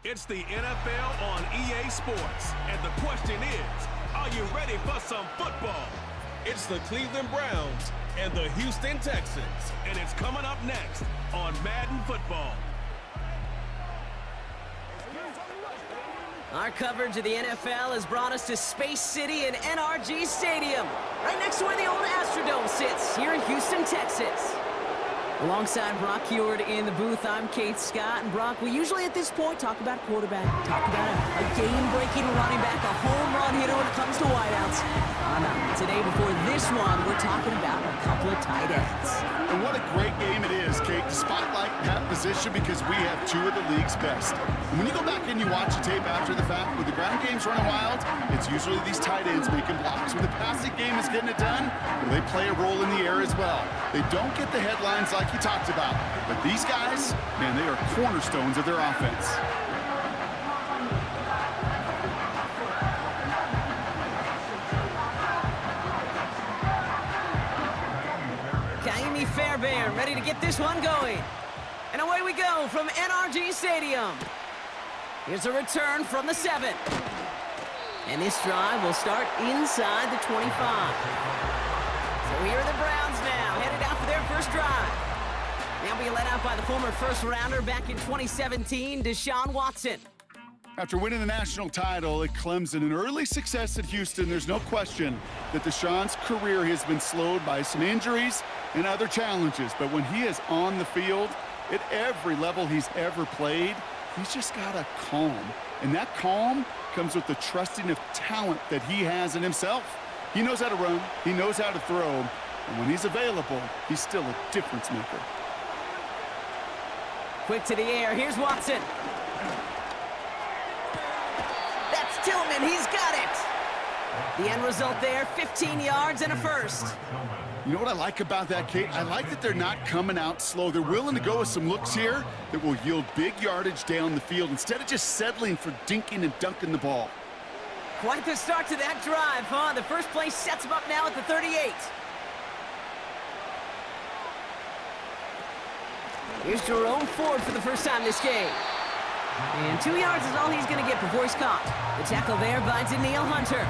It's the NFL on EA Sports, and the question is, are you ready for some football? It's the Cleveland Browns and the Houston Texans, and it's coming up next on Madden Football. Our coverage of the NFL has brought us to Space City and NRG Stadium, right next to where the old Astrodome sits, here in Houston, Texas. Alongside Brock Heward in the booth, I'm Keith Scott. And Brock, we usually at this point talk about a quarterback, talk about a game-breaking running back, a home run hitter when it comes to wideouts. Today, before this one, we're talking about a couple of tight ends. And what a great game it is, Kate, to spotlight that position because we have two of the league's best. And when you go back and you watch the tape after the fact, when the ground game's running wild, it's usually these tight ends making blocks. When the passing game is getting it done, well, they play a role in the air as well. They don't get the headlines like you talked about, but these guys, man, they are cornerstones of their offense. Fairbairn ready to get this one going. And away we go from NRG Stadium. Here's a return from the 7. And this drive will start inside the 25. So here are the Browns now, headed out for their first drive. They'll be led out by the former first-rounder back in 2017, Deshaun Watson. After winning the national title at Clemson and early success at Houston, there's no question that Deshaun's career has been slowed by some injuries and other challenges. But when he is on the field, at every level he's ever played, he's just got a calm. And that calm comes with the trusting of talent that he has in himself. He knows how to run, he knows how to throw, and when he's available, he's still a difference maker. Quick to the air, here's Watson. That's Tillman, he's got it. The end result there, 15 yards and a first. You know what I like about that, Kate? I like that they're not coming out slow. They're willing to go with some looks here that will yield big yardage down the field instead of just settling for dinking and dunking the ball. Quite the start to that drive, huh? The first play sets him up now at the 38. Here's Jerome Ford for the first time this game. And 2 yards is all he's going to get before he's caught. The tackle there by Danielle Hunter.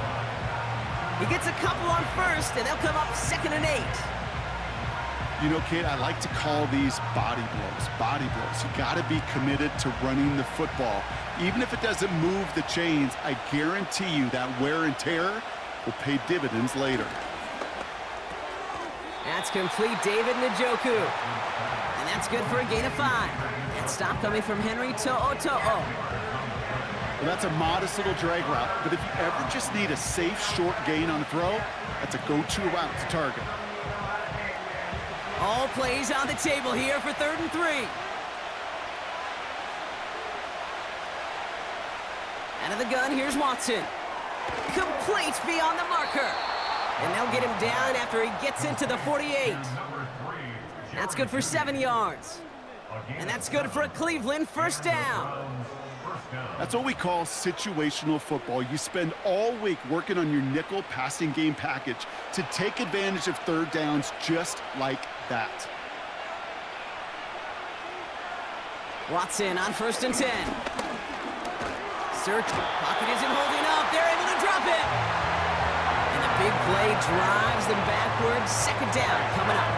He gets a couple on first, and they'll come up 2nd and 8. You know, Kate, I like to call these body blows. Body blows. You got to be committed to running the football. Even if it doesn't move the chains, I guarantee you that wear and tear will pay dividends later. That's complete, David Njoku. And that's good for a gain of 5. That stop coming from Henry To'o. Well, that's a modest little drag route, but if you ever just need a safe, short gain on a throw, that's a go-to route to target. All plays on the table here for 3rd and 3. Out of the gun, here's Watson. Complete beyond the marker. And they'll get him down after he gets into the 48. That's good for 7 yards. And that's good for a Cleveland first down. That's what we call situational football. You spend all week working on your nickel passing game package to take advantage of 3rd downs just like that. Watson on 1st and 10. Search, pocket isn't holding up. They're able to drop it. And the big play drives them backwards. 2nd down coming up.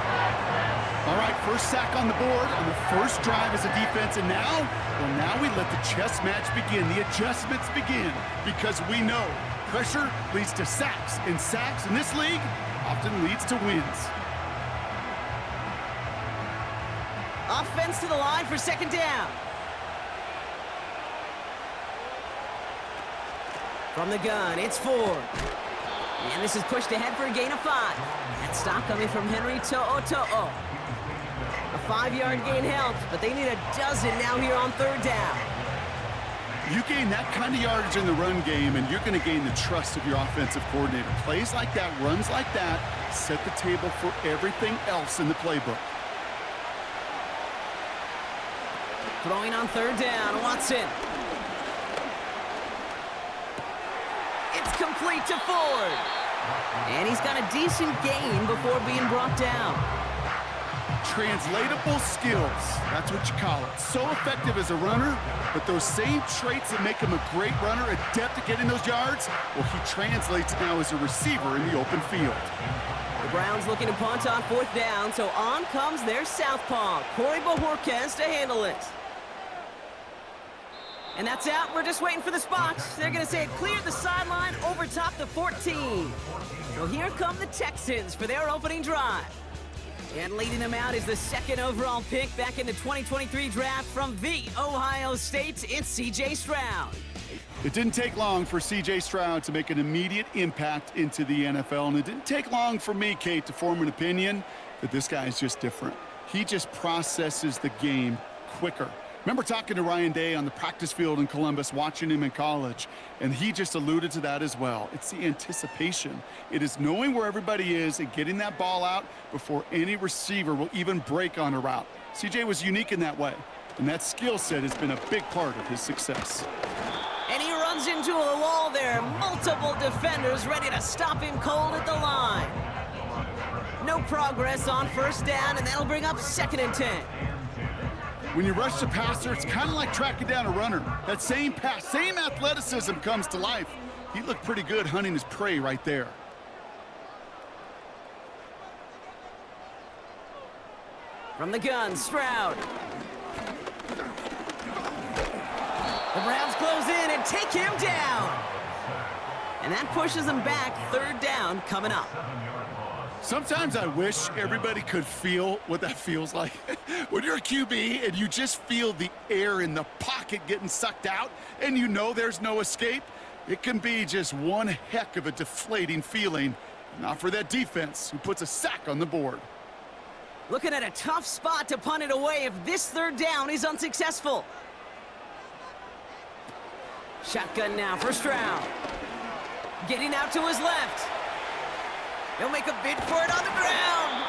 All right, first sack on the board on the first drive as a defense, and now we let the chess match begin. The adjustments begin because we know pressure leads to sacks, and sacks in this league often leads to wins. Offense to the line for 2nd down. From the gun, it's Ford. And this is pushed ahead for a gain of 5. That stop coming from Henry To'o. A 5-yard gain helps, but they need a dozen now here on 3rd down. You gain that kind of yardage in the run game, and you're going to gain the trust of your offensive coordinator. Plays like that, runs like that, set the table for everything else in the playbook. Throwing on 3rd down, Watson. It's complete to Ford. And he's got a decent gain before being brought down. translatable skills. That's what you call it. So effective as a runner, but those same traits that make him a great runner, adept at getting those yards, well, he translates now as a receiver in the open field. The Browns looking to punt on 4th down, so on comes their southpaw, Corey Bojorquez, to handle it. And that's out. We're just waiting for the spot. They're going to say it cleared the sideline over top the 14. Well, here come the Texans for their opening drive. And leading them out is the 2nd overall pick back in the 2023 draft from the Ohio State. It's C.J. Stroud. It didn't take long for C.J. Stroud to make an immediate impact into the NFL, and it didn't take long for me, Kate, to form an opinion that this guy is just different. He just processes the game quicker. Remember talking to Ryan Day on the practice field in Columbus, watching him in college, and he just alluded to that as well. It's the anticipation. It is knowing where everybody is and getting that ball out before any receiver will even break on a route. CJ was unique in that way, and that skill set has been a big part of his success. And he runs into a wall there. Multiple defenders ready to stop him cold at the line. No progress on 1st down, and that'll bring up 2nd and 10. When you rush the passer, it's kind of like tracking down a runner. That same pass, same athleticism comes to life. He looked pretty good hunting his prey right there. From the gun, Stroud. The Browns close in and take him down. And that pushes him back. 3rd down coming up. Sometimes I wish everybody could feel what that feels like. When you're a QB and you just feel the air in the pocket getting sucked out and you know there's no escape, it can be just one heck of a deflating feeling. Not for that defense who puts a sack on the board. Looking at a tough spot to punt it away if this 3rd down is unsuccessful. Shotgun now for Stroud. Getting out to his left. He'll make a bid for it on the ground.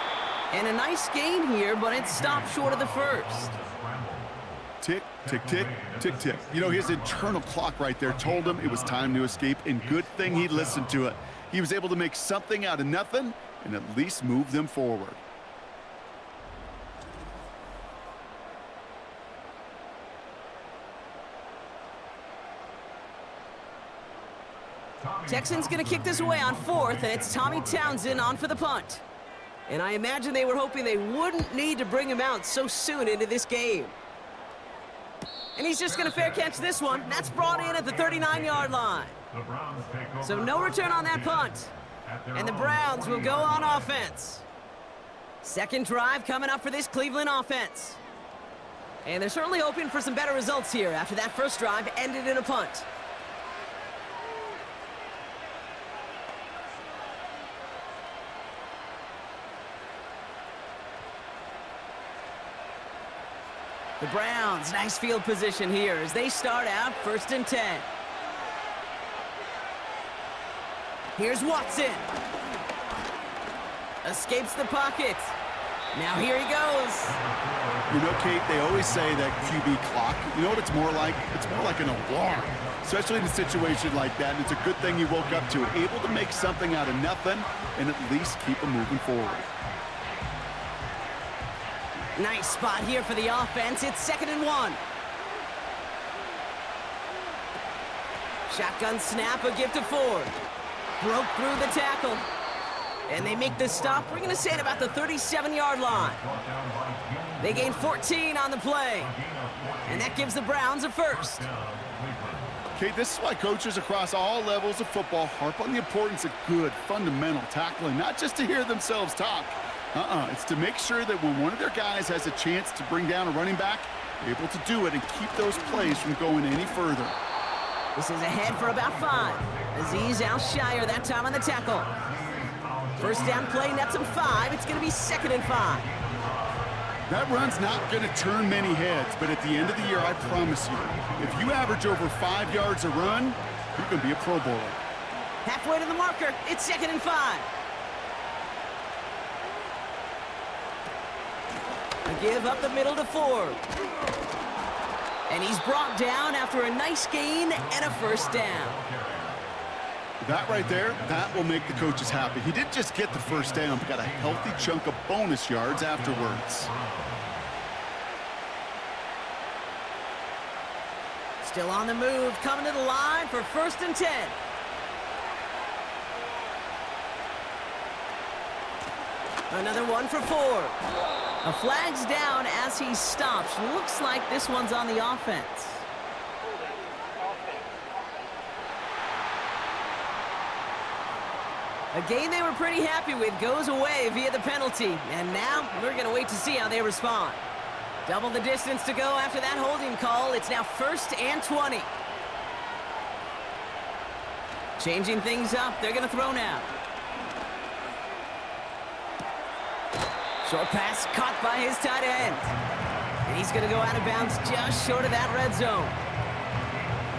And a nice gain here, but it stopped short of the 1st. Tick, tick, tick, tick, tick. You know, his internal clock right there told him it was time to escape, and good thing he listened to it. He was able to make something out of nothing and at least move them forward. Texans going to kick this away on 4th, and it's Tommy Townsend on for the punt. And I imagine they were hoping they wouldn't need to bring him out so soon into this game. And he's just going to fair catch this one. That's brought in at the 39-yard line. So no return on that punt. And the Browns will go on offense. 2nd drive coming up for this Cleveland offense. And they're certainly hoping for some better results here after that 1st drive ended in a punt. The Browns, nice field position here as they start out 1st and 10. Here's Watson. Escapes the pocket. Now here he goes. You know, Kate, they always say that QB clock, you know what it's more like? It's more like an alarm, especially in a situation like that. And it's a good thing you woke up to it, able to make something out of nothing and at least keep them moving forward. Nice spot here for the offense. It's 2nd and 1. Shotgun snap, a give to Ford. Broke through the tackle. And they make the stop. We're going to say it about the 37-yard line. They gain 14 on the play. And that gives the Browns a 1st. Okay, this is why coaches across all levels of football harp on the importance of good, fundamental tackling, not just to hear themselves talk. It's to make sure that when one of their guys has a chance to bring down a running back, they're able to do it and keep those plays from going any further. This is ahead for about 5. Azeez Al-Shire that time on the tackle. 1st down play, nets him 5. It's going to be 2nd and 5. That run's not going to turn many heads, but at the end of the year, I promise you, if you average over 5 yards a run, you're going to be a Pro Bowler. Halfway to the marker, it's 2nd and 5. A give up the middle to Ford. And he's brought down after a nice gain and a 1st down. That right there, that will make the coaches happy. He didn't just get the first down, but got a healthy chunk of bonus yards afterwards. Still on the move, coming to the line for 1st and 10. Another one for 4. A flag's down as he stops. Looks like this one's on the offense. A game they were pretty happy with goes away via the penalty. And now we're going to wait to see how they respond. Double the distance to go after that holding call. It's now 1st and 20. Changing things up. They're going to throw now. Short pass caught by his tight end. And he's going to go out of bounds just short of that red zone.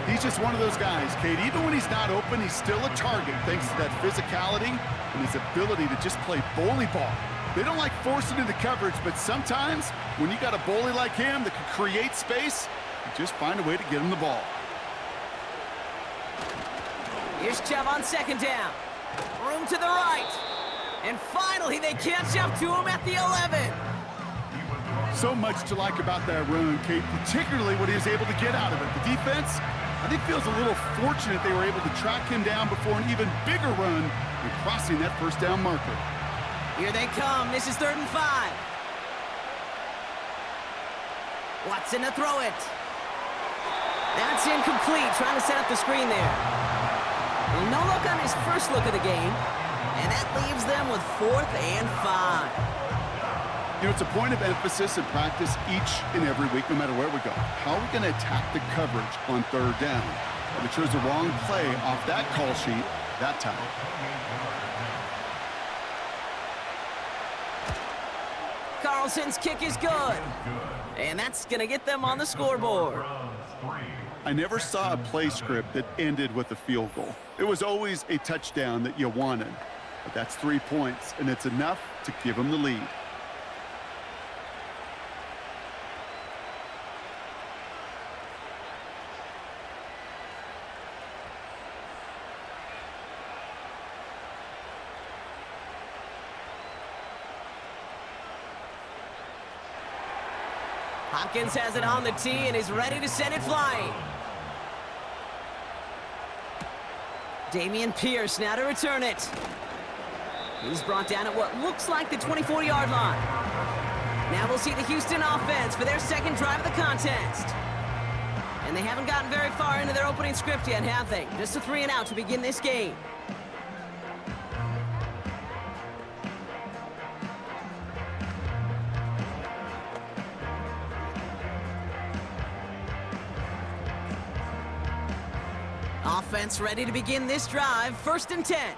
He's just one of those guys, Kate. Even when he's not open, he's still a target thanks to that physicality and his ability to just play bully ball. They don't like forcing into coverage, but sometimes when you got a bully like him that can create space, you just find a way to get him the ball. Here's Chubb on 2nd down. Room to the right. And finally, they catch up to him at the 11. So much to like about that run, Kate, particularly what he was able to get out of it. The defense, I think, feels a little fortunate they were able to track him down before an even bigger run and crossing that 1st down marker. Here they come. This is 3rd and 5. Watson to throw it. That's incomplete. Trying to set up the screen there. Well, no look on his first look of the game. And that leaves them with 4th and 5. You know, it's a point of emphasis in practice each and every week, no matter where we go. How are we going to attack the coverage on 3rd down? Well, we chose the wrong play off that call sheet that time. Carlson's kick is good. And that's going to get them on the scoreboard. I never saw a play script that ended with a field goal. It was always a touchdown that you wanted. But that's 3 points, and it's enough to give them the lead. Hopkins has it on the tee and is ready to send it flying. Damian Pierce now to return it. He's brought down at what looks like the 24-yard line. Now we'll see the Houston offense for their 2nd drive of the contest. And they haven't gotten very far into their opening script yet, have they? Just a 3 and out to begin this game. Offense ready to begin this drive. 1st and 10.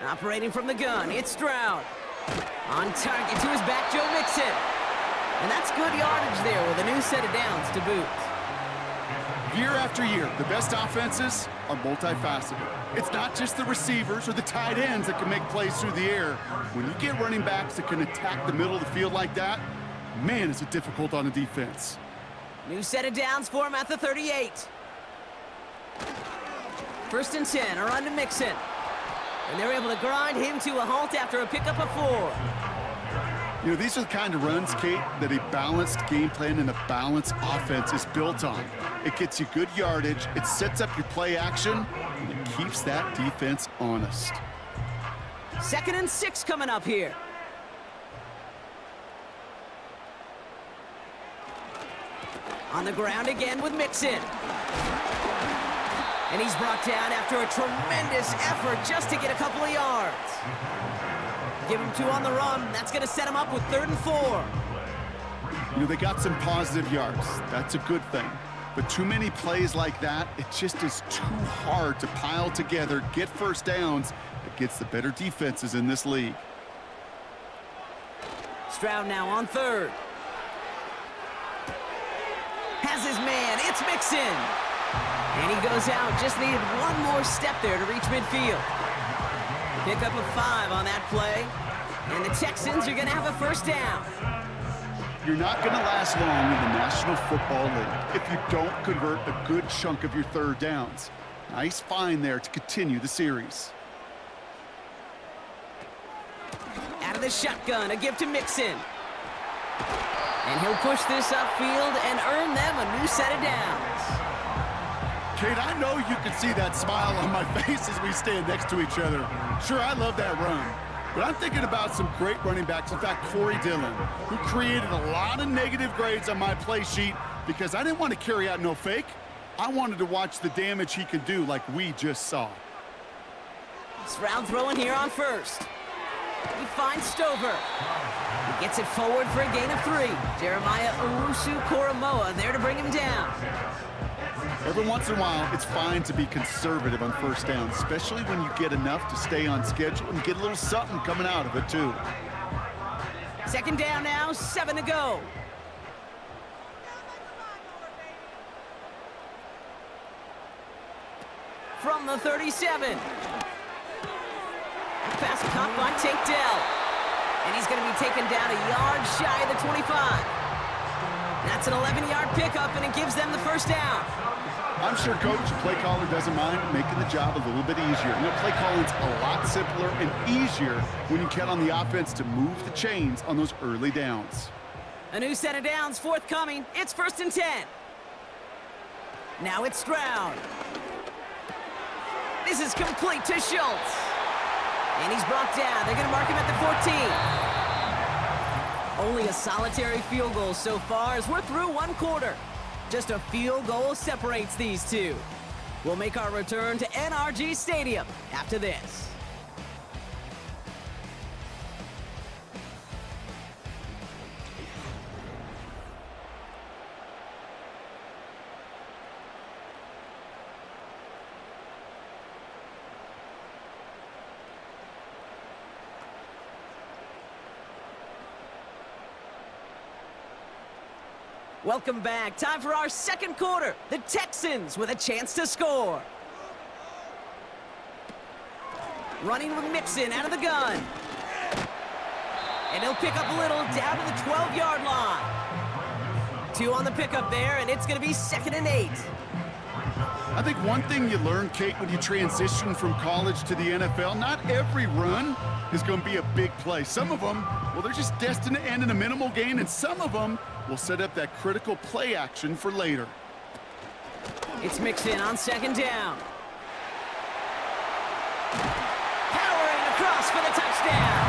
Operating from the gun, it's Stroud. On target to his back, Joe Mixon. And that's good yardage there with a new set of downs to boot. Year after year, the best offenses are multifaceted. It's not just the receivers or the tight ends that can make plays through the air. When you get running backs that can attack the middle of the field like that, man, is it difficult on a defense. New set of downs for him at the 38. 1st and 10, a run to Mixon. And they're able to grind him to a halt after a pickup of 4. You know, these are the kind of runs, Kate, that a balanced game plan and a balanced offense is built on. It gets you good yardage, it sets up your play action, and it keeps that defense honest. 2nd and 6 coming up here. On the ground again with Mixon. And he's brought down after a tremendous effort just to get a couple of yards. Give him 2 on the run. That's going to set him up with 3rd and 4. You know, they got some positive yards. That's a good thing. But too many plays like that, it just is too hard to pile together, get 1st downs. It gets the better defenses in this league. Stroud now on 3rd. Has his man. It's Mixon. And he goes out. Just needed one more step there to reach midfield. Pick up a 5 on that play. And the Texans are going to have a 1st down. You're not going to last long in the National Football League if you don't convert a good chunk of your third downs. Nice find there to continue the series. Out of the shotgun, a give to Mixon. And he'll push this upfield and earn them a new set of downs. Kate, I know you can see that smile on my face as we stand next to each other. Sure, I love that run. But I'm thinking about some great running backs. In fact, Corey Dillon, who created a lot of negative grades on my play sheet because I didn't want to carry out no fake. I wanted to watch the damage he could do like we just saw. It's round throwing here on first. He finds Stover. He gets it forward for a gain of 3. Jeremiah Owusu-Koramoah there to bring him down. Every once in a while, it's fine to be conservative on first down, especially when you get enough to stay on schedule and get a little something coming out of it, too. Second down now, 7 to go. From the 37. Pass caught by Tank Dell. And he's going to be taken down a yard shy of the 25. That's an 11-yard pickup, and it gives them the first down. I'm sure coach, play caller doesn't mind making the job a little bit easier. You know, play calling's a lot simpler and easier when you count on the offense to move the chains on those early downs. A new set of downs forthcoming. It's 1st and 10. Now it's Stroud. This is complete to Schultz. And he's brought down. They're going to mark him at the 14. Only a solitary field goal so far as we're through one quarter. Just a field goal separates these two. We'll make our return to NRG Stadium after this. Welcome back. Time for our second quarter. The Texans with a chance to score. Running with Mixon out of the gun. And he'll pick up a little down to the 12-yard line. 2 on the pickup there, and it's going to be 2nd and 8. I think one thing you learn, Kate, when you transition from college to the NFL, not every run is going to be a big play. Some of them, well, they're just destined to end in a minimal gain, and some of them will set up that critical play action for later. It's Mixon on 2nd down. Powering across for the touchdown.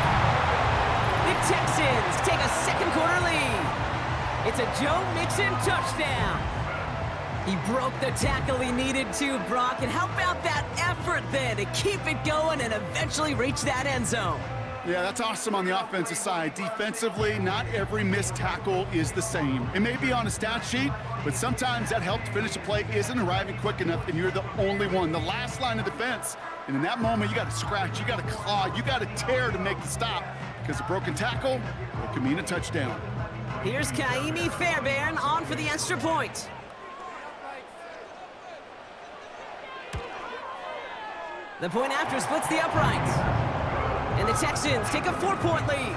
The Texans take a second quarter lead. It's a Joe Mixon touchdown. He broke the tackle he needed to, Brock. And how about that effort then to keep it going and eventually reach that end zone? Yeah, that's awesome on the offensive side. Defensively, not every missed tackle is the same. It may be on a stat sheet, but sometimes that help to finish a play isn't arriving quick enough, and you're the only one, the last line of defense. And in that moment, you got to scratch, you got to claw, you got to tear to make the stop, because a broken tackle, it can mean a touchdown. Here's Kaimi Fairbairn on for the extra point. The point after splits the uprights. And the Texans take a 4-point lead.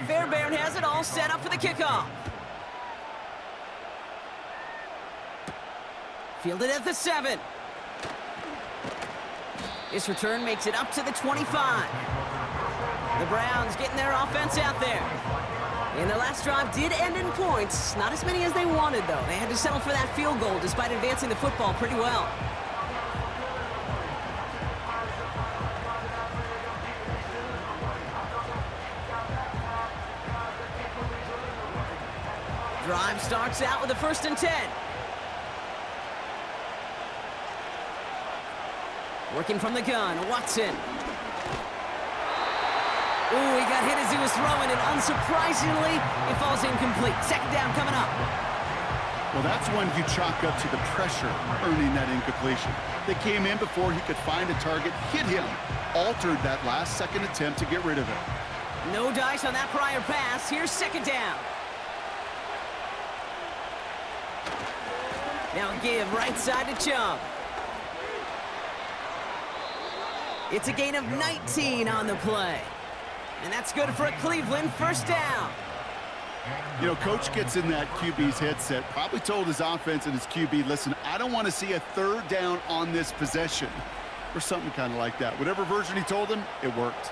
Fairbairn has it all set up for the kickoff. Fielded at the 7. This return makes it up to the 25. The Browns getting their offense out there. And their last drive did end in points. Not as many as they wanted, though. They had to settle for that field goal despite advancing the football pretty well. Drive starts out with a 1st and 10. Working from the gun, Watson. Ooh, he got hit as he was throwing, and unsurprisingly, it falls incomplete. Second down coming up. Well, that's one you chalk up to the pressure earning that incompletion. They came in before he could find a target, hit him, altered that last second attempt to get rid of it. No dice on that prior pass. Here's second down. Now a give right side to Chubb. It's a gain of 19 on the play. And that's good for a Cleveland first down. You know, coach gets in that QB's headset, probably told his offense and his QB, listen, I don't want to see a third down on this possession, or something kind of like that. Whatever version he told him, it worked.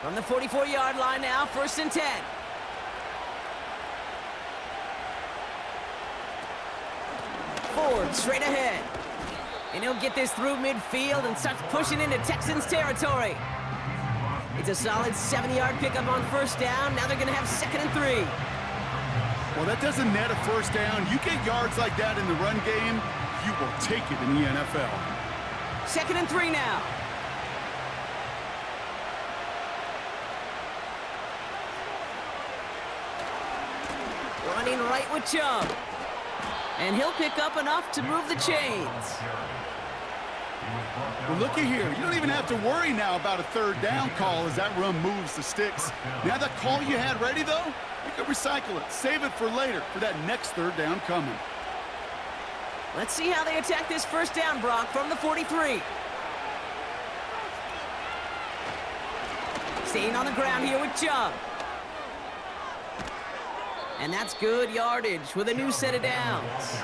From the 44-yard line now, 1st and 10. Ford straight ahead. And he'll get this through midfield and starts pushing into Texans territory. It's a solid 70-yard pickup on 1st down. Now they're going to have 2nd and 3. Well, that doesn't net a first down. You get yards like that in the run game, you will take it in the NFL. 2nd and 3 now. Running right with Chubb. And he'll pick up enough to move the chains. Well, looky here. You don't even have to worry now about a third down call as that run moves the sticks. Now that call you had ready, though, you can recycle it. Save it for later for that next third down coming. Let's see how they attack this first down, Brock, from the 43. Staying on the ground here with Chubb. And that's good yardage with a new set of downs.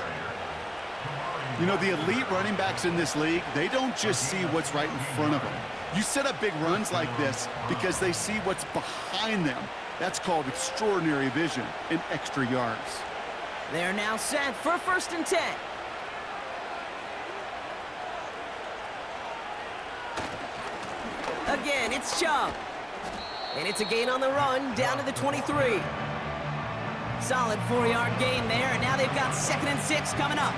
You know, the elite running backs in this league, they don't just see what's right in front of them. You set up big runs like this because they see what's behind them. That's called extraordinary vision and extra yards. They're now set for 1st and 10. Again, it's Chubb. And it's a gain on the run down to the 23. Solid 4-yard gain there, and now they've got 2nd and 6 coming up.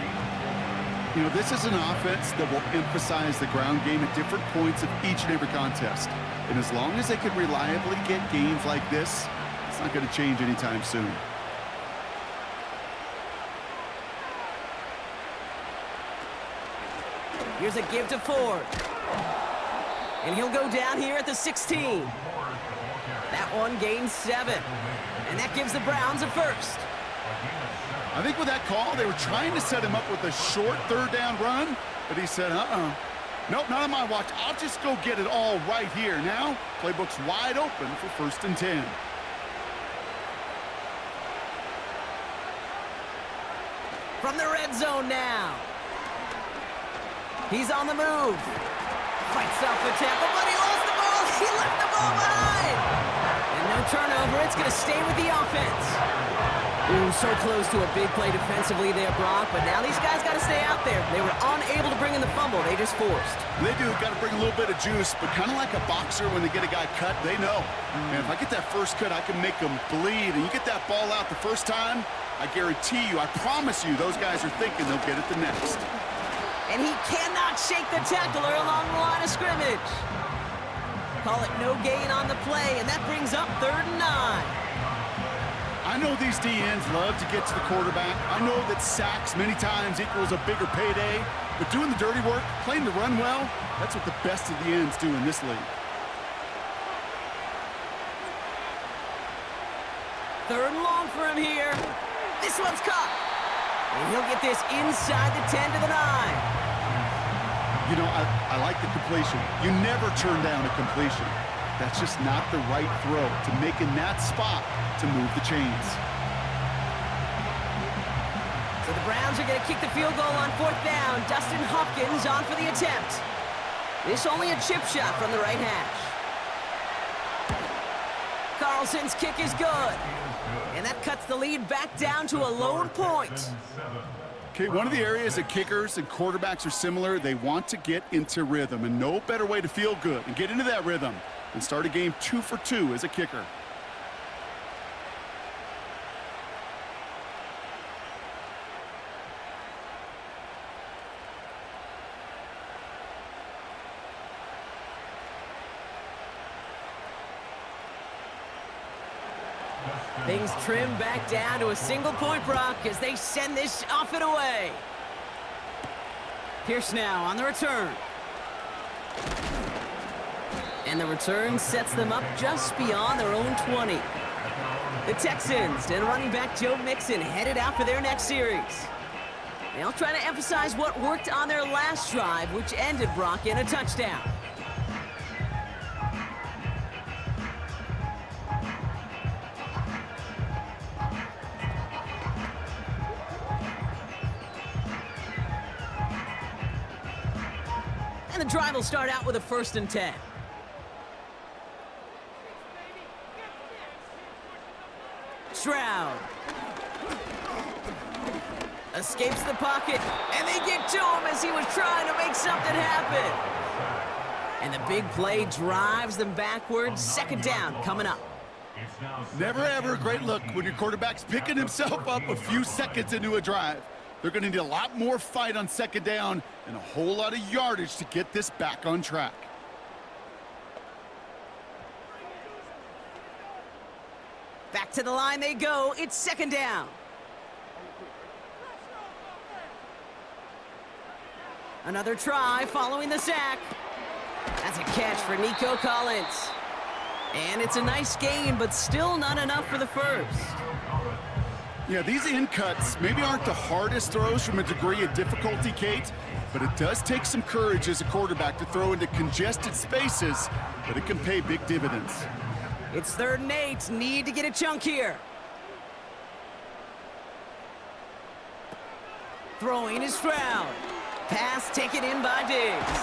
You know, this is an offense that will emphasize the ground game at different points of each and every contest. And as long as they can reliably get gains like this, it's not going to change anytime soon. Here's a give to Ford. And he'll go down here at the 16. That one gains 7. And that gives the Browns a first. I think with that call, they were trying to set him up with a short third down run, but he said, nope, not on my watch. I'll just go get it all right here. Now, playbook's wide open for 1st and 10. From the red zone now. He's on the move. Fights off the tackle, but he lost the ball. He left the ball behind. And no turnover. It's going to stay with the offense. Ooh, so close to a big play defensively there, Brock, but now these guys got to stay out there. They were unable to bring in the fumble. They just forced. They do. Got to bring a little bit of juice, but kind of like a boxer when they get a guy cut, they know. Man, if I get that first cut, I can make them bleed. And you get that ball out the first time, I guarantee you, I promise you, those guys are thinking they'll get it the next. And he cannot shake the tackler along the line of scrimmage. Call it no gain on the play, and that brings up 3rd and 9. I know these DNs love to get to the quarterback. I know that sacks many times equals a bigger payday, but doing the dirty work, playing the run well, that's what the best of the ends do in this league. 3rd and long for him here. This one's caught. And he'll get this inside the 10 to the 9. You know, I like the completion. You never turn down a completion. That's just not the right throw to make in that spot to move the chains. So the Browns are going to kick the field goal on 4th down. Dustin Hopkins on for the attempt. This only a chip shot from the right hash. Carlson's kick is good. And that cuts the lead back down to a lone point. Okay, one of the areas that kickers and quarterbacks are similar, they want to get into rhythm, and no better way to feel good and get into that rhythm than start a game 2 for 2 as a kicker. Things trim back down to a single-point Brock as they send this off and away. Pierce now on the return. And the return sets them up just beyond their own 20. The Texans and running back Joe Mixon headed out for their next series. They'll try to emphasize what worked on their last drive, which ended Brock in a touchdown. And the drive will start out with a 1st and 10. Stroud escapes the pocket, and they get to him as he was trying to make something happen. And the big play drives them backwards. 2nd down coming up. Never ever a great look when your quarterback's picking himself up a few seconds into a drive. They're going to need a lot more fight on 2nd down and a whole lot of yardage to get this back on track. Back to the line they go. It's 2nd down. Another try following the sack. That's a catch for Nico Collins. And it's a nice gain, but still not enough for the 1st. Yeah, these in cuts maybe aren't the hardest throws from a degree of difficulty, Kate, but it does take some courage as a quarterback to throw into congested spaces, but it can pay big dividends. It's 3rd and 8. Need to get a chunk here. Throwing is Stroud. Pass taken in by Diggs.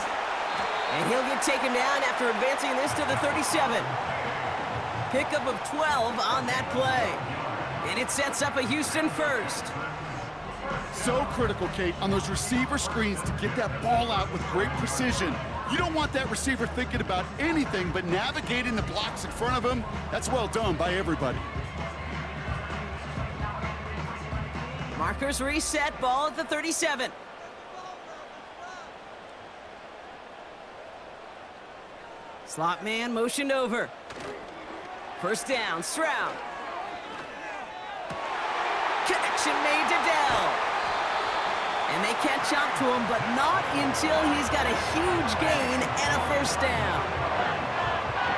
And he'll get taken down after advancing this to the 37. Pickup of 12 on that play. And it sets up a Houston 1st. So critical, Kate, on those receiver screens to get that ball out with great precision. You don't want that receiver thinking about anything but navigating the blocks in front of him. That's well done by everybody. Markers reset, ball at the 37. Slot man motioned over. 1st down, Stroud. Connection made to Dell. And they catch up to him, but not until he's got a huge gain and a 1st down.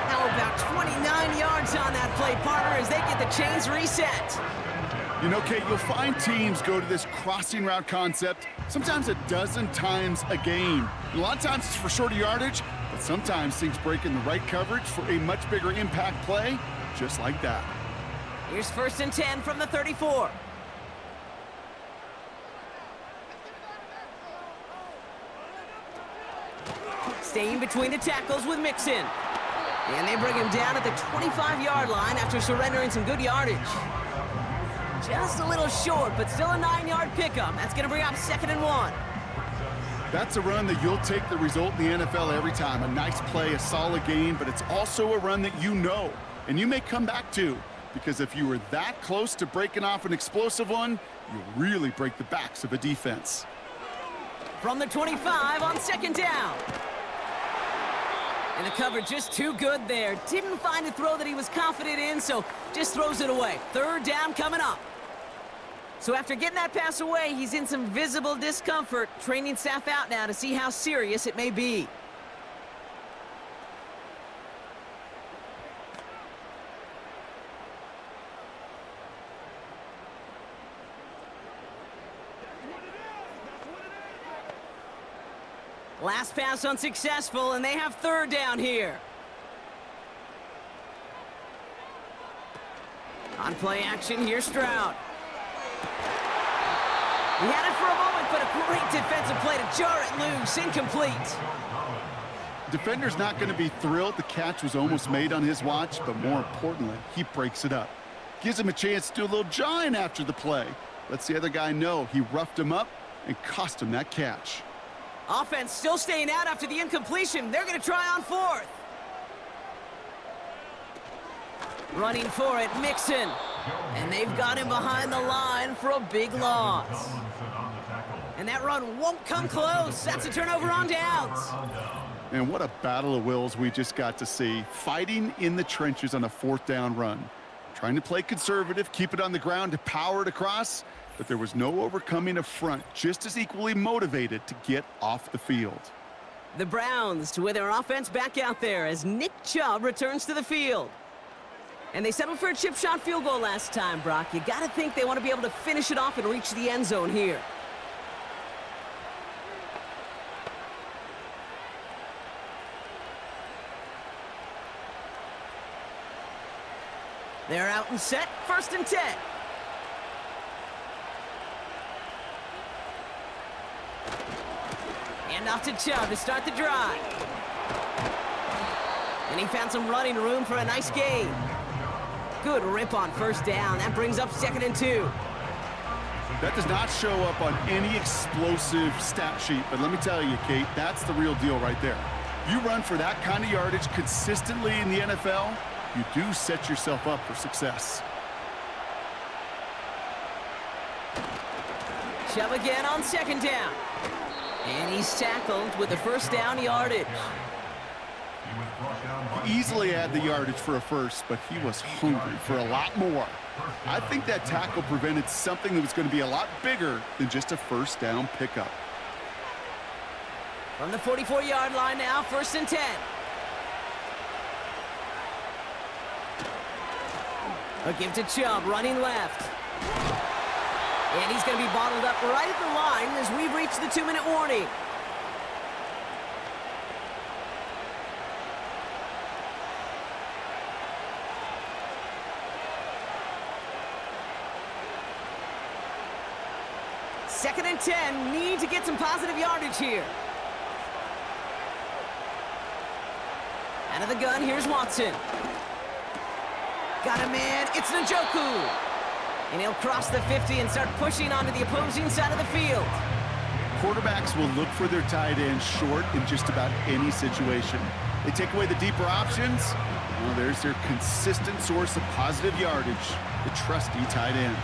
How about 29 yards on that play, partner, as they get the chains reset. You know, Kate, you'll find teams go to this crossing route concept sometimes a dozen times a game. A lot of times it's for shorter yardage, but sometimes things break in the right coverage for a much bigger impact play, just like that. Here's 1st and 10 from the 34. Staying between the tackles with Mixon. And they bring him down at the 25-yard line after surrendering some good yardage. Just a little short, but still a 9-yard pickup. That's going to bring up 2nd and 1. That's a run that you'll take the result in the NFL every time. A nice play, a solid gain, but it's also a run that you know, and you may come back to, because if you were that close to breaking off an explosive one, you really break the backs of a defense. From the 25 on 2nd down. And the cover just too good there. Didn't find a throw that he was confident in, so just throws it away. 3rd down coming up. So after getting that pass away, he's in some visible discomfort. Training staff out now to see how serious it may be. Last pass unsuccessful, and they have 3rd down here. On play action, here's Stroud. He had it for a moment, but a great defensive play to jar it loose. Incomplete. Defender's not going to be thrilled the catch was almost made on his watch, but more importantly, he breaks it up. Gives him a chance to do a little jawing after the play. Lets the other guy know he roughed him up and cost him that catch. Offense still staying out after the incompletion. They're going to try on 4th. Running for it, Mixon. And they've got him behind the line for a big loss. And that run won't come close. That's a turnover on downs. And what a battle of wills we just got to see. Fighting in the trenches on a 4th down run. trying to play conservative, keep it on the ground to power it across, but there was no overcoming a front, just as equally motivated to get off the field. The Browns with their offense back out there as Nick Chubb returns to the field. And they settled for a chip shot field goal last time, Brock. You got to think they want to be able to finish it off and reach the end zone here. They're out and set, 1st and 10. And off to Chubb to start the drive. And he found some running room for a nice gain. Good rip on 1st down. That brings up 2nd and 2. That does not show up on any explosive stat sheet, but let me tell you, Kate, that's the real deal right there. You run for that kind of yardage consistently in the NFL, you do set yourself up for success. Chubb again on 2nd down. And he's tackled with the 1st down yardage. He easily had the yardage for a first, but he was hungry for a lot more. I think that tackle prevented something that was going to be a lot bigger than just a 1st down pickup. From the 44-yard line now, 1st and 10. A give to Chubb, running left. And he's going to be bottled up right at the line as we reach the 2-minute warning. Second and 10, need to get some positive yardage here. Out of the gun, here's Watson. Got a man, it's Njoku. And he'll cross the 50 and start pushing onto the opposing side of the field. Quarterbacks will look for their tight end short in just about any situation. They take away the deeper options. Well, there's their consistent source of positive yardage, the trusty tight end.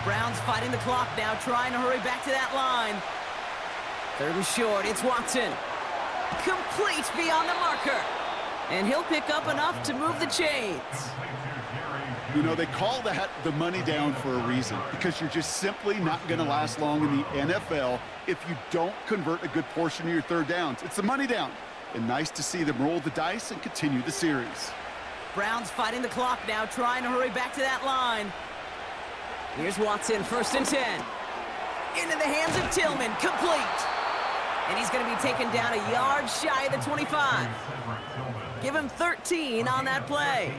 Browns fighting the clock now, trying to hurry back to that line. 3rd and short, it's Watson. Complete beyond the marker. And he'll pick up enough to move the chains. You know, they call that the money down for a reason, because you're just simply not going to last long in the NFL if you don't convert a good portion of your 3rd downs. It's the money down. And nice to see them roll the dice and continue the series. Browns fighting the clock now, trying to hurry back to that line. Here's Watson, 1st and 10. Into the hands of Tillman, complete. And he's going to be taken down a yard shy of the 25. Give him 13 on that play.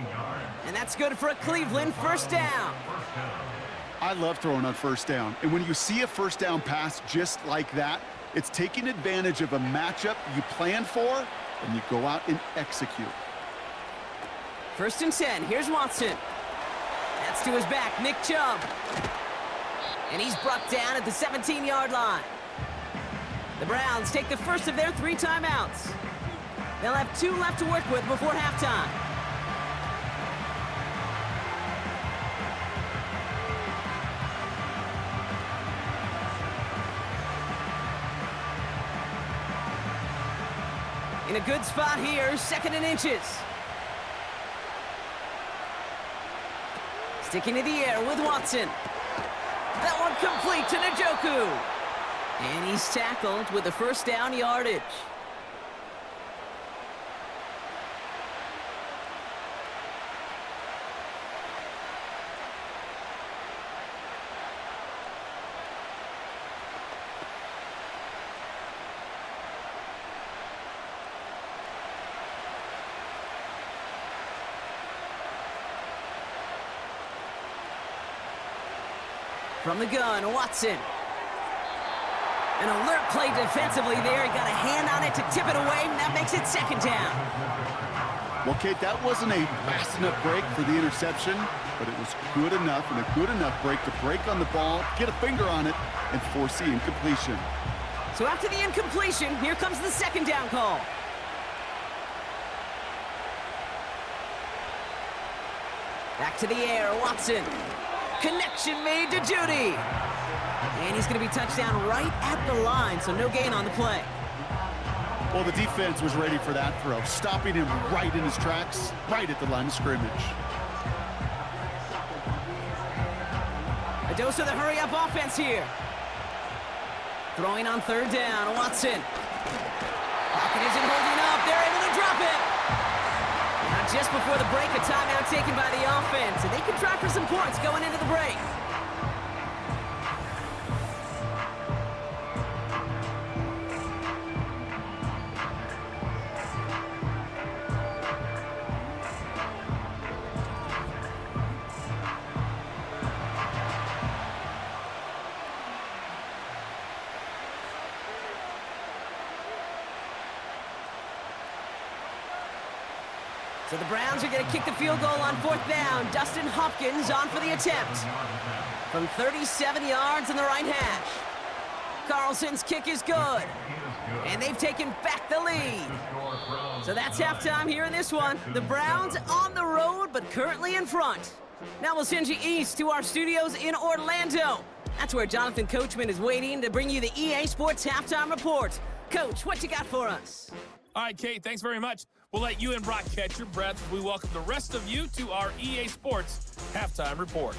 And that's good for a Cleveland 1st down. I love throwing on 1st down. And when you see a 1st down pass just like that, it's taking advantage of a matchup you planned for, and you go out and execute. 1st and 10, here's Watson. That's to his back, Nick Chubb. And he's brought down at the 17-yard line. The Browns take the first of their 3 timeouts. They'll have 2 left to work with before halftime. In a good spot here, 2nd and inches. Sticking to the air with Watson. That one complete to Njoku. And he's tackled with the 1st down yardage. From the gun, Watson. An alert play defensively there. He got a hand on it to tip it away, and that makes it 2nd down. Well, Kate, that wasn't a fast enough break for the interception, but it was good enough and a good enough break to break on the ball, get a finger on it, and force the incompletion. So after the incompletion, here comes the 2nd down call. Back to the air, Watson. Connection made to Judy. And he's going to be touched down right at the line, so no gain on the play. Well, the defense was ready for that throw, stopping him right in his tracks, right at the line of scrimmage. dose of the hurry-up offense here. Throwing on third down, Watson. Pocket isn't holding up. They're able to drop it. Now just before the break, a timeout taken by the offense, and they can try for some points going into the break. So the Browns are going to kick the field goal on fourth down. Dustin Hopkins on for the attempt. From 37 yards in the right hash. Carlson's kick is good. And they've taken back the lead. So that's halftime here in this one. The Browns on the road, but currently in front. Now we'll send you east to our studios in Orlando. That's where Jonathan Coachman is waiting to bring you the EA Sports Halftime Report. Coach, what you got for us? All right, Kate, thanks very much. We'll let you and Brock catch your breath as we welcome the rest of you to our EA Sports Halftime Report.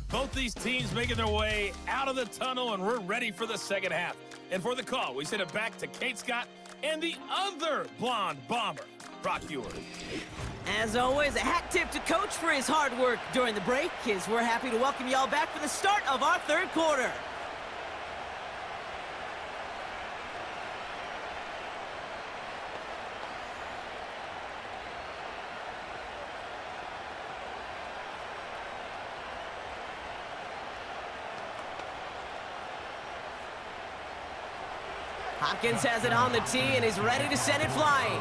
Both these teams making their way out of the tunnel, and we're ready for the second half. And for the call, we send it back to Kate Scott and the other blonde bomber, Brock Ewart. As always, a hat tip to Coach for his hard work during the break, as we're happy to welcome y'all back for the start of our third quarter. Hopkins has it on the tee and is ready to send it flying.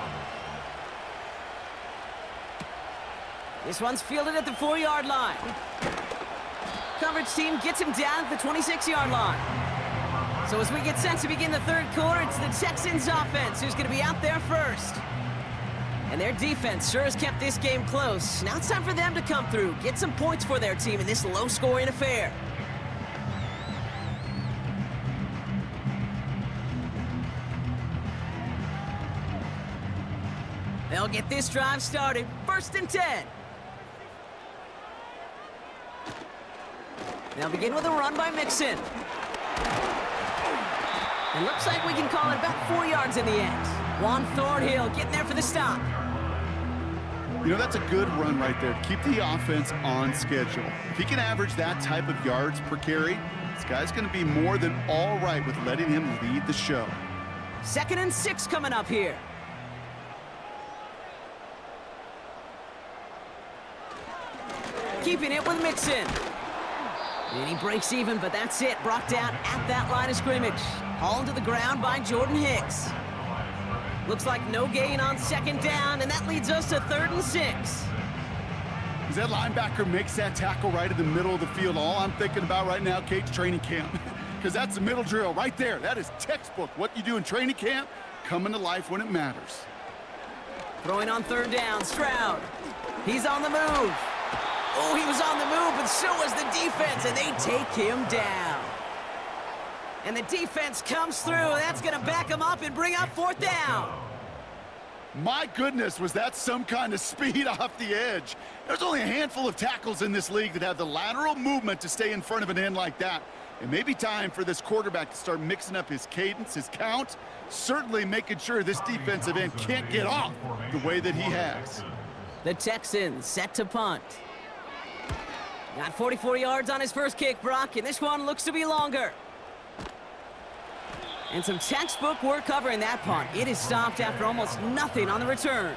This one's fielded at the 4-yard line. Coverage team gets him down at the 26-yard line. So as we get set to begin the third quarter, it's the Texans offense who's going to be out there first. And their defense sure has kept this game close. Now it's time for them to come through, get some points for their team in this low-scoring affair. They'll get this drive started. 1st and 10. They'll begin with a run by Mixon. It looks like we can call it about 4 yards in the end. Juan Thornhill getting there for the stop. You know, that's a good run right there to keep the offense on schedule. If he can average that type of yards per carry, this guy's going to be more than all right with letting him lead the show. 2nd and 6 coming up here. Keeping it with Mixon. And he breaks even, but that's it. Brought down at that line of scrimmage. Hauled to the ground by Jordan Hicks. Looks like no gain on 2nd down, and that leads us to 3rd and 6. As that linebacker makes that tackle right in the middle of the field, all I'm thinking about right now, Kate's training camp. Because that's the middle drill right there. That is textbook. What you do in training camp, coming to life when it matters. Throwing on 3rd down, Stroud. He's on the move. Oh, he was on the move, but so was the defense, and they take him down. And the defense comes through. That's going to back him up and bring up 4th down. My goodness, was that some kind of speed off the edge. There's only a handful of tackles in this league that have the lateral movement to stay in front of an end like that. It may be time for this quarterback to start mixing up his cadence, his count, certainly making sure this defensive end can't get off the way that he has. The Texans set to punt. Got 44 yards on his first kick, Brock, and this one looks to be longer. And some textbook work covering that punt. It is stopped after almost nothing on the return.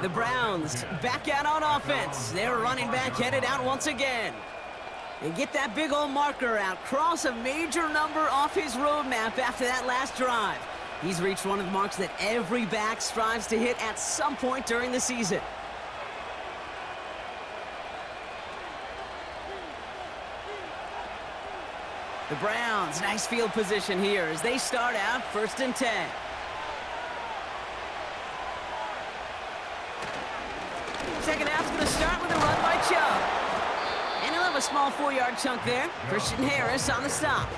The Browns back out on offense. Their running back headed out once again. They get that big old marker out, cross a major number off his roadmap after that last drive. He's reached one of the marks that every back strives to hit at some point during the season. The Browns, nice field position here as they start out 1st and 10. Second half's going to start with a run by Chubb. And he'll have a small 4-yard chunk there. Christian Harris on the stop.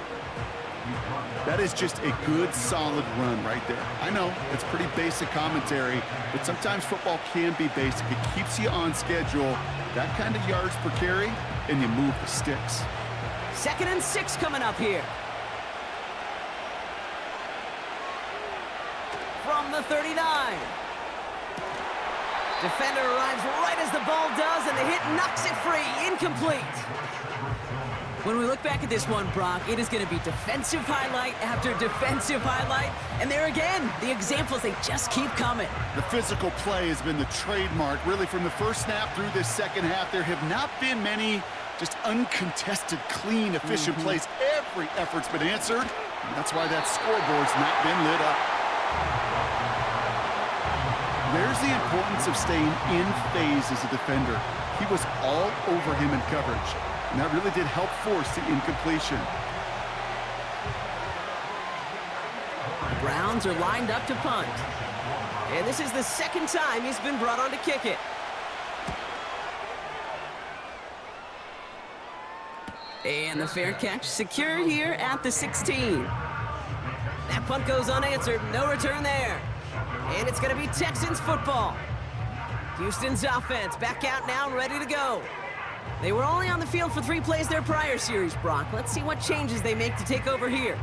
That is just a good, solid run right there. I know, it's pretty basic commentary, but sometimes football can be basic. It keeps you on schedule, that kind of yards per carry, and you move the sticks. 2nd and 6 coming up here. From the 39. Defender arrives right as the ball does, and the hit knocks it free. Incomplete. When we look back at this one, Brock, it is going to be defensive highlight after defensive highlight. And there again, the examples, they just keep coming. The physical play has been the trademark. Really, from the first snap through this second half, there have not been many just uncontested, clean, efficient plays. Every effort's been answered. And that's why that scoreboard's not been lit up. There's the importance of staying in phase as a defender. He was all over him in coverage, and that really did help force the incompletion. The Browns are lined up to punt. And this is the second time he's been brought on to kick it. And the fair catch secure here at the 16. That punt goes unanswered. No return there. And it's going to be Texans football. Houston's offense back out now, ready to go. They were only on the field for 3 plays their prior series, Brock. Let's see what changes they make to take over here.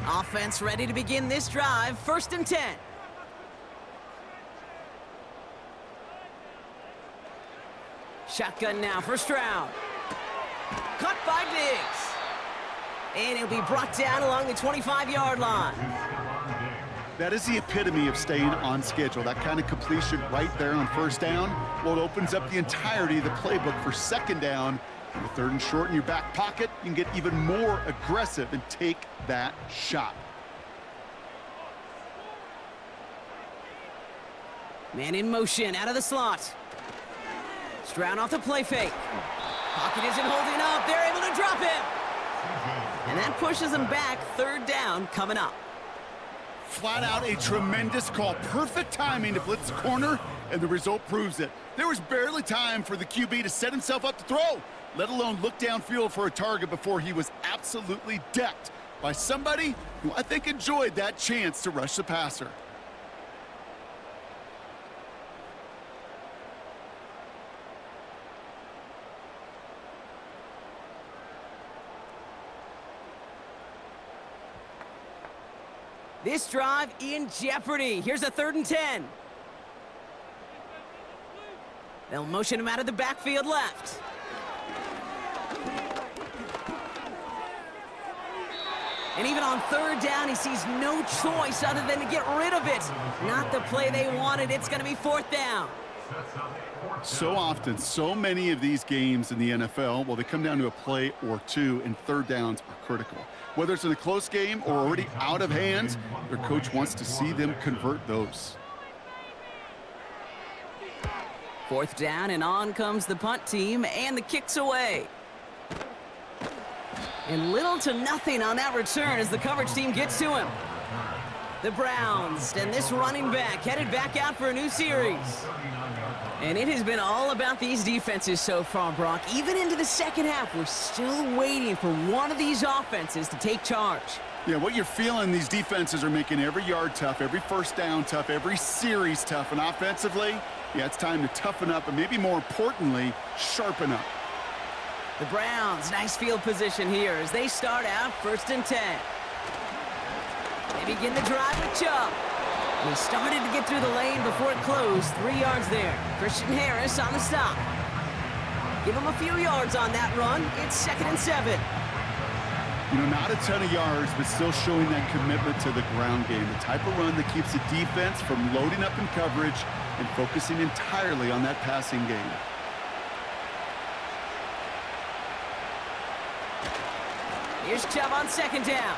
Offense ready to begin this drive. 1st and 10. Shotgun now, first round. Cut by Diggs. And he'll be brought down along the 25-yard line. That is the epitome of staying on schedule. That kind of completion right there on 1st down. Well, it opens up the entirety of the playbook for 2nd down. And with 3rd and short in your back pocket, you can get even more aggressive and take that shot. Man in motion, out of the slot. Stroud off the play fake. Pocket isn't holding up. They're able to drop him. And that pushes them back. 3rd down coming up. Flat out a tremendous call. Perfect timing to blitz the corner, and the result proves it. There was barely time for the QB to set himself up to throw, let alone look downfield for a target before he was absolutely decked by somebody who I think enjoyed that chance to rush the passer. This drive in jeopardy. Here's a 3rd and 10. They'll motion him out of the backfield left. And even on 3rd down, he sees no choice other than to get rid of it. Not the play they wanted. It's going to be 4th down. So often, so many of these games in the NFL, well, they come down to a play or two, and 3rd downs are critical. Whether it's in a close game or already out of hand, their coach wants to see them convert those. 4th down, and on comes the punt team, and the kick's away. And little to nothing on that return as the coverage team gets to him. The Browns and this running back headed back out for a new series. And it has been all about these defenses so far, Brock. Even into the 2nd half, we're still waiting for one of these offenses to take charge. Yeah, what you're feeling, these defenses are making every yard tough, every 1st down tough, every series tough. And offensively, yeah, it's time to toughen up and maybe more importantly, sharpen up. The Browns, nice field position here as they start out 1st and 10. They begin the drive with Chubb. He started to get through the lane before it closed. 3 yards there. Christian Harris on the stop. Give him a few yards on that run. It's 2nd and 7. You know, not a ton of yards, but still showing that commitment to the ground game. The type of run that keeps the defense from loading up in coverage and focusing entirely on that passing game. Here's Chubb on 2nd down.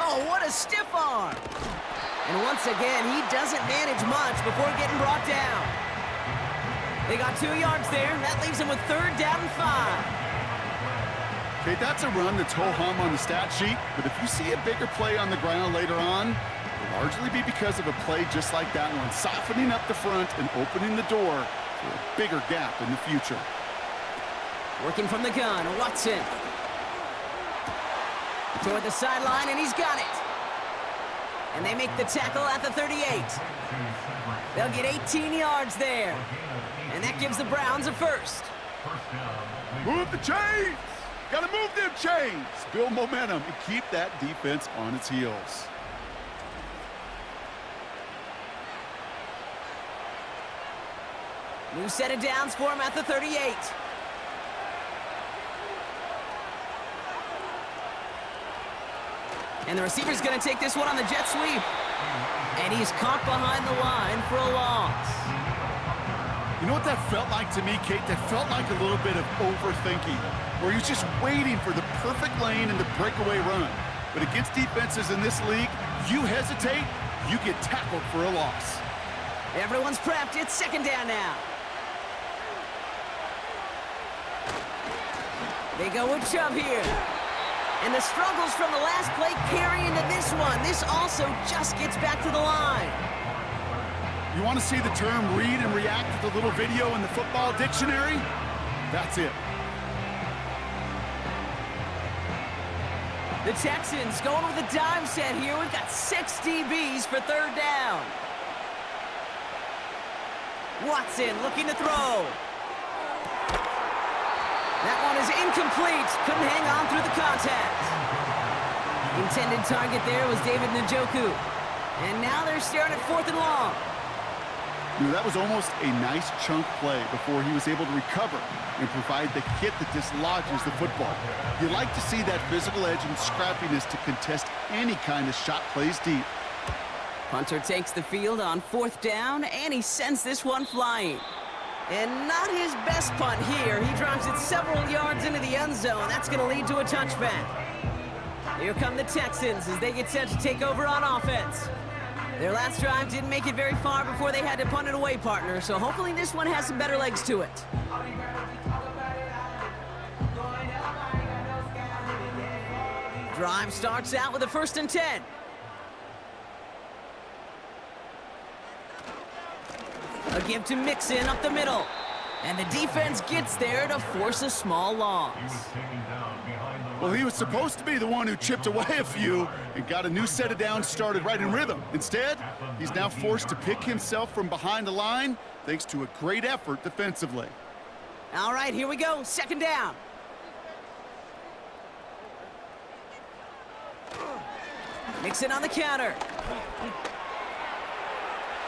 Oh, what a stiff arm. And once again, he doesn't manage much before getting brought down. They got 2 yards there. That leaves him with 3rd down and 5. Okay, that's a run that's ho-hum on the stat sheet, but if you see a bigger play on the ground later on, it'll largely be because of a play just like that one, softening up the front and opening the door for a bigger gap in the future. Working from the gun, Watson. Toward the sideline, and he's got it. And they make the tackle at the 38. They'll get 18 yards there. And that gives the Browns a first. Move the chains! Gotta move them chains! Build momentum and keep that defense on its heels. New set of downs for him at the 38. And the receiver's going to take this one on the jet sweep. And he's caught behind the line for a loss. You know what that felt like to me, Kate? That felt like a little bit of overthinking, where he's just waiting for the perfect lane and the breakaway run. But against defenses in this league, you hesitate, you get tackled for a loss. Everyone's prepped. It's second down now. They go with Chubb here. And the struggles from the last play carry into this one. This also just gets back to the line. You want to see the term read and react with the little video in the football dictionary? That's it. The Texans going with a dime set here. We've got 6 DBs for third down. Watson looking to throw. That one is incomplete. Couldn't hang on through the contact. Intended target there was David Njoku. And now they're staring at 4th and long. You know, that was almost a nice chunk play before he was able to recover and provide the hit that dislodges the football. You like to see that physical edge and scrappiness to contest any kind of shot plays deep. Punter takes the field on 4th down, and he sends this one flying. And not his best punt here. He drives it several yards into the end zone. That's going to lead to a touchback. Here come the Texans as they get set to take over on offense. Their last drive didn't make it very far before they had to punt it away, partner. So hopefully this one has some better legs to it. Drive starts out with a 1st and 10. A give to Mixon up the middle. And the defense gets there to force a small loss. Well, he was supposed to be the one who chipped away a few and got a new set of downs started right in rhythm. Instead, he's now forced to pick himself from behind the line thanks to a great effort defensively. All right, here we go. Second down. Mixon on the counter.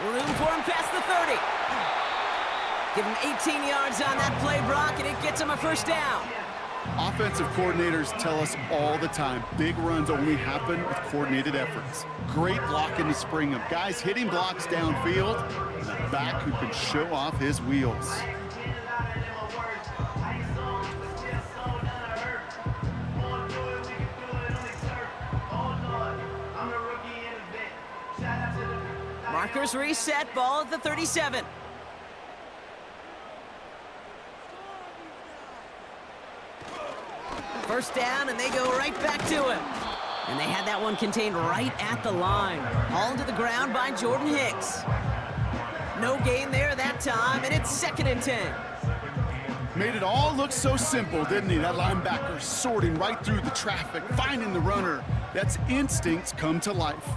Room for him past the 30. Give him 18 yards on that play, Brock, and it gets him a first down. Offensive coordinators tell us all the time, big runs only happen with coordinated efforts. Great blocking to spring them. Guys hitting blocks downfield, and a back who can show off his wheels. Markers reset, ball at the 37. First down, and they go right back to him. And they had that one contained right at the line. Hauled to the ground by Jordan Hicks. No gain there that time, and it's 2nd and 10. Made it all look so simple, didn't he? That linebacker sorting right through the traffic, finding the runner. That's instincts come to life.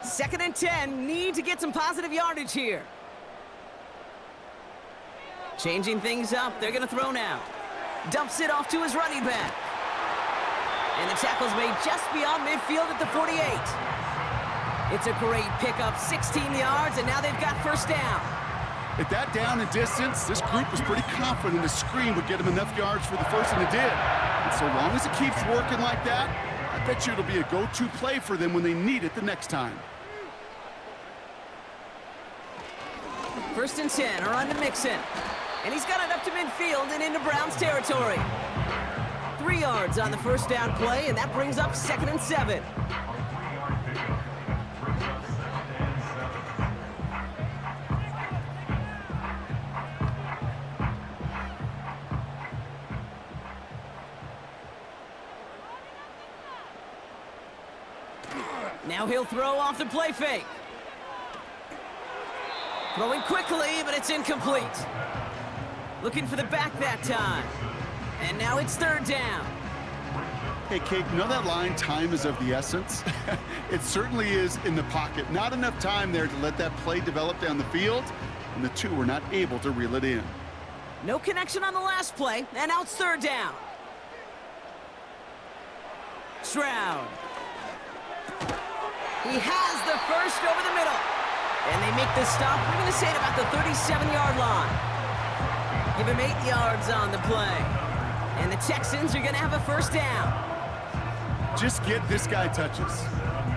2nd and 10, need to get some positive yardage here. Changing things up, they're gonna throw now. Dumps it off to his running back. And the tackle's made just beyond midfield at the 48. It's a great pickup, 16 yards, and now they've got first down. At that down and distance, this group was pretty confident a screen would get him enough yards for the first, and it did. And so long as it keeps working like that, I bet you it'll be a go-to play for them when they need it the next time. 1st and 10, a run to Mixon. And he's got it up to midfield and into Browns territory. 3 yards on the first down play, and that brings up 2nd and 7. Now he'll throw off the play fake. Throwing quickly, but it's incomplete. Looking for the back that time. And now it's 3rd down. Hey, Kate, you know that line, time is of the essence? It certainly is in the pocket. Not enough time there to let that play develop down the field, and the two were not able to reel it in. No connection on the last play, and now it's third down. Stroud. He has the first over the middle. And they make the stop. We're going to say it about the 37-yard line. Give him 8 yards on the play. And the Texans are going to have a first down. Just get this guy touches.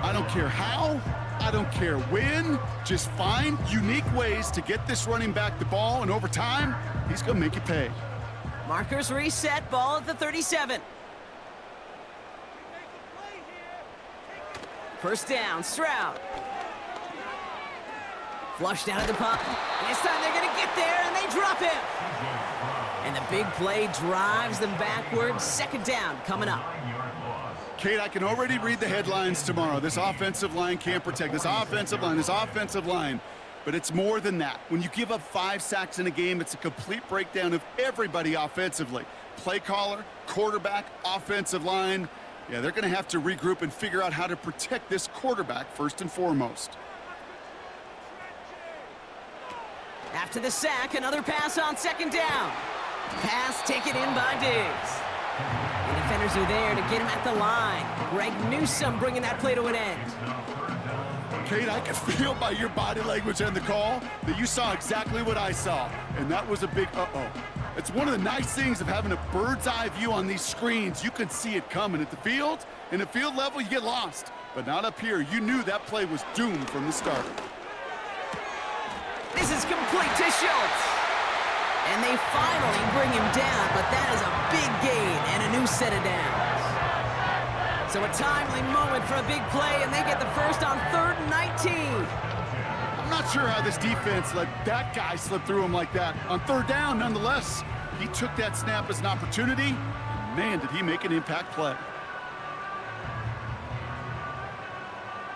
I don't care how, I don't care when. Just find unique ways to get this running back the ball, and over time, he's going to make you pay. Markers reset, ball at the 37. First down, Stroud. Flushed out of the pocket. And this time they're going to get there, and they drop him. And the big play drives them backwards. Second down coming up. Kate, I can already read the headlines tomorrow. This offensive line can't protect. This offensive line. But it's more than that. When you give up 5 sacks in a game, it's a complete breakdown of everybody offensively. Play caller, quarterback, offensive line. Yeah, they're going to have to regroup and figure out how to protect this quarterback first and foremost. After the sack, another pass on second down. Pass taken in by Diggs. The defenders are there to get him at the line. Greg Newsome bringing that play to an end. Kate, I can feel by your body language and the call that you saw exactly what I saw, and that was a big uh-oh. It's one of the nice things of having a bird's eye view on these screens. You can see it coming at the field. And at field level, you get lost. But not up here. You knew that play was doomed from the start. This is complete to Schultz. And they finally bring him down, but that is a big gain and a new set of downs. So a timely moment for a big play, and they get the first on 3rd and 19. I'm not sure how this defense let that guy slip through him like that. On 3rd down, nonetheless, he took that snap as an opportunity. Man, did he make an impact play.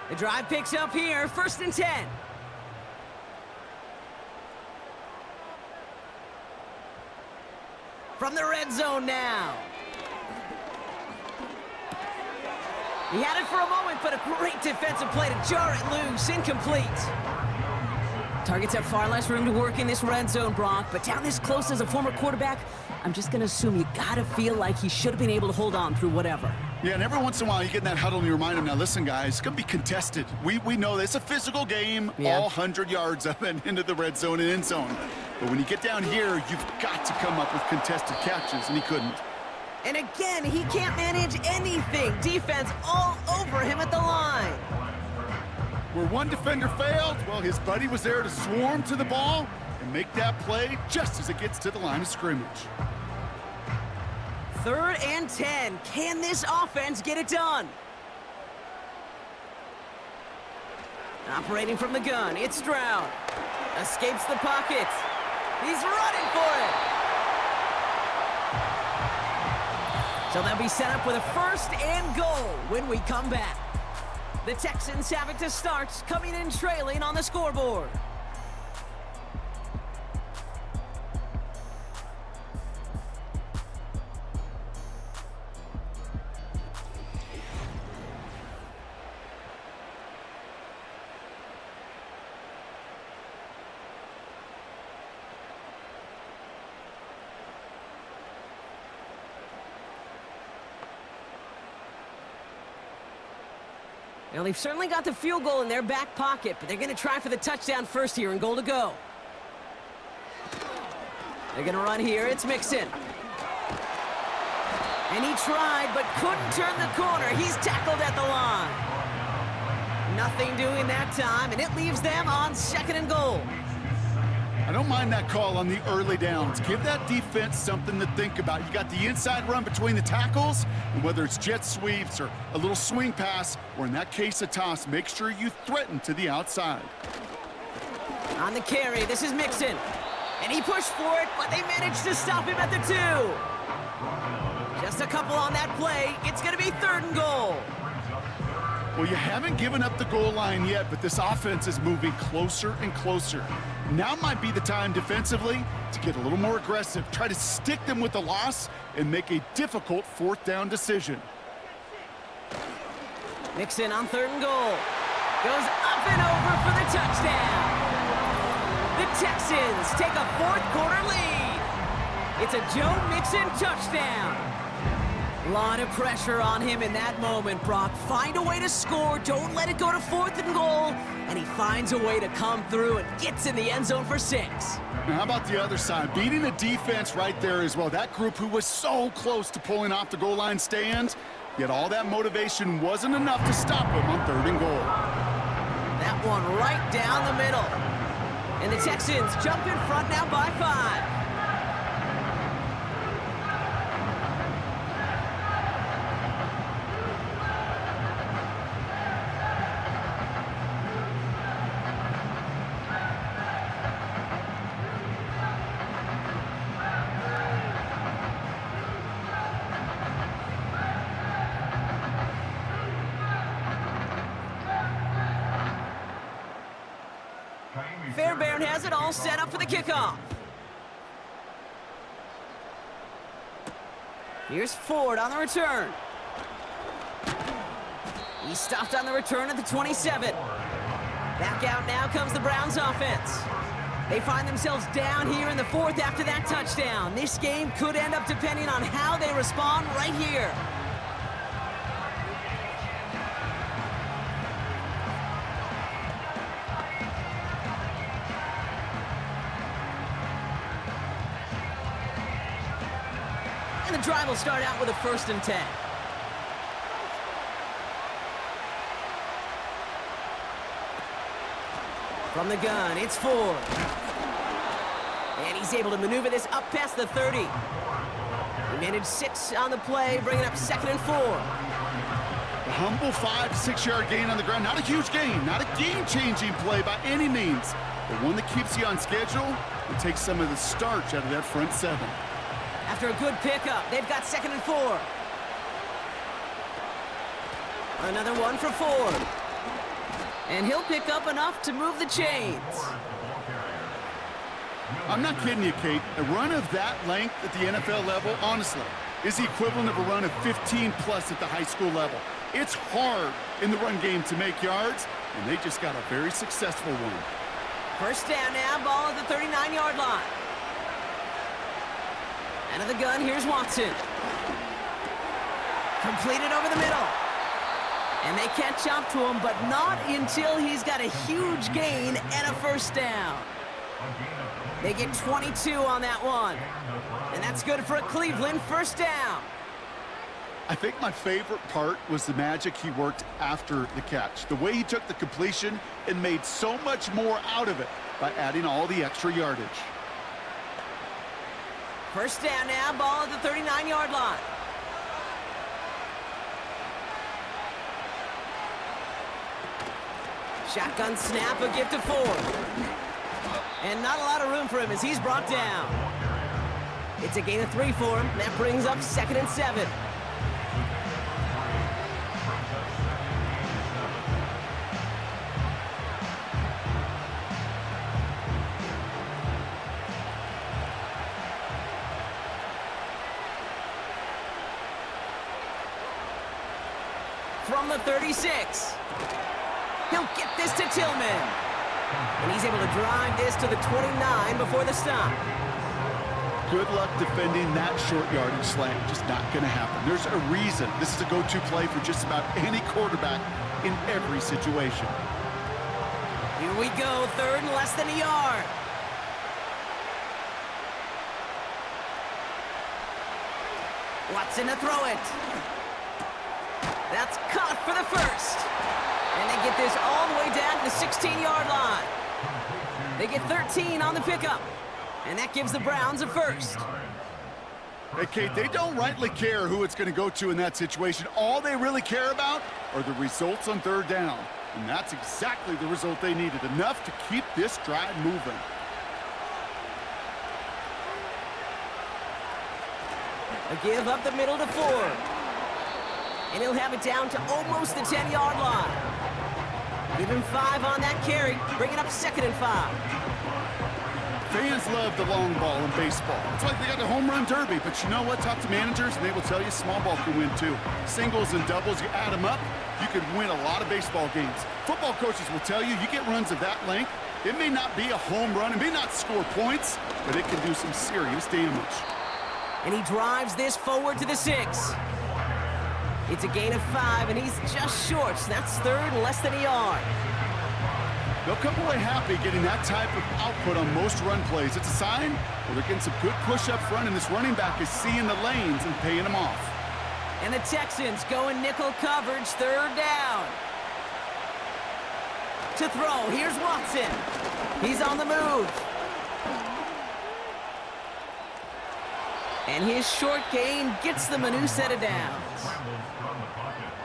The drive picks up here, 1st and 10. From the red zone now. He had it for a moment, but a great defensive play to jar it loose. Incomplete. Targets have far less room to work in this red zone, Brock, but down this close as a former quarterback, I'm just going to assume you got to feel like he should have been able to hold on through whatever. Yeah, and every once in a while you get in that huddle and you remind him, now listen, guys, it's going to be contested. We know this. It's a physical game, all 100 yards of it into the red zone and end zone. But when you get down here, you've got to come up with contested catches, and he couldn't. And again, he can't manage anything. Defense all over him at the line. Where one defender failed, well, his buddy was there to swarm to the ball and make that play just as it gets to the line of scrimmage. 3rd and 10. Can this offense get it done? Operating from the gun, it's Stroud. Escapes the pocket. He's running for it. So they'll be set up with a 1st and goal when we come back. The Texans have it to start, coming in trailing on the scoreboard. Well, they've certainly got the field goal in their back pocket, but they're going to try for the touchdown first here and goal to go. They're going to run here. It's Mixon. And he tried, but couldn't turn the corner. He's tackled at the line. Nothing doing that time, and it leaves them on 2nd and goal. I don't mind that call on the early downs. Give that defense something to think about. You got the inside run between the tackles, and whether it's jet sweeps or a little swing pass, or in that case a toss, make sure you threaten to the outside. On the carry, this is Mixon. And he pushed for it, but they managed to stop him at the 2. Just a couple on that play. It's going to be 3rd and goal. Well, you haven't given up the goal line yet, but this offense is moving closer and closer. Now might be the time defensively to get a little more aggressive, try to stick them with the loss, and make a difficult 4th down decision. Mixon on 3rd and goal. Goes up and over for the touchdown. The Texans take a 4th quarter lead. It's a Joe Mixon touchdown. A lot of pressure on him in that moment, Brock. Find a way to score. Don't let it go to 4th and goal. And he finds a way to come through and gets in the end zone for 6. Now, how about the other side? Beating the defense right there as well. That group who was so close to pulling off the goal line stand, yet all that motivation wasn't enough to stop him on 3rd and goal. That one right down the middle. And the Texans jump in front now by 5. Fairbairn has it all set up for the kickoff. Here's Ford on the return. He stopped on the return at the 27. Back out now comes the Browns offense. They find themselves down here in the 4th after that touchdown. This game could end up depending on how they respond right here. And the drive will start out with a 1st and 10. From the gun, it's Ford. And he's able to maneuver this up past the 30. He managed 6 on the play, bringing up 2nd and 4. A humble 5 to 6 yard gain on the ground. Not a huge gain, not a game-changing play by any means, but one that keeps you on schedule and takes some of the starch out of that front 7. After a good pickup, they've got 2nd and 4. Another one for Ford. And he'll pick up enough to move the chains. I'm not kidding you, Kate. A run of that length at the NFL level, honestly, is the equivalent of a run of 15-plus at the high school level. It's hard in the run game to make yards, and they just got a very successful one. 1st down now, ball at the 39-yard line. Out of the gun, here's Watson. Completed over the middle. And they catch up to him, but not until he's got a huge gain and a 1st down. They get 22 on that one. And that's good for a Cleveland 1st down. I think my favorite part was the magic he worked after the catch. The way he took the completion and made so much more out of it by adding all the extra yardage. 1st down now, ball at the 39-yard line. Shotgun snap, a gift to Ford. And not a lot of room for him as he's brought down. It's a gain of 3 for him. That brings up 2nd and 7. From the 36. He'll get this to Tillman. And he's able to drive this to the 29 before the stop. Good luck defending that short yardage slant. Just not going to happen. There's a reason this is a go-to play for just about any quarterback in every situation. Here we go, 3rd and less than a yard. Watson to throw it. That's caught for the 1st. And they get this all the way down to the 16-yard line. They get 13 on the pickup. And that gives the Browns a 1st. Hey, Kate, they don't rightly care who it's going to go to in that situation. All they really care about are the results on 3rd down. And that's exactly the result they needed. Enough to keep this drive moving. A give up the middle to Ford. And he'll have it down to almost the 10-yard line. Give him 5 on that carry, bringing up 2nd and 5. Fans love the long ball in baseball. It's like they got the home run derby, but you know what? Talk to managers, and they will tell you small ball can win too. Singles and doubles, you add them up, you could win a lot of baseball games. Football coaches will tell you get runs of that length. It may not be a home run, it may not score points, but it can do some serious damage. And he drives this forward to the 6. It's a gain of 5, and he's just short. So that's third and less than a yard. They'll come away happy getting that type of output on most run plays. It's a sign where they're getting some good push up front, and this running back is seeing the lanes and paying them off. And the Texans go in nickel coverage, third down. To throw, here's Watson. He's on the move. And his short gain gets them a new set of downs.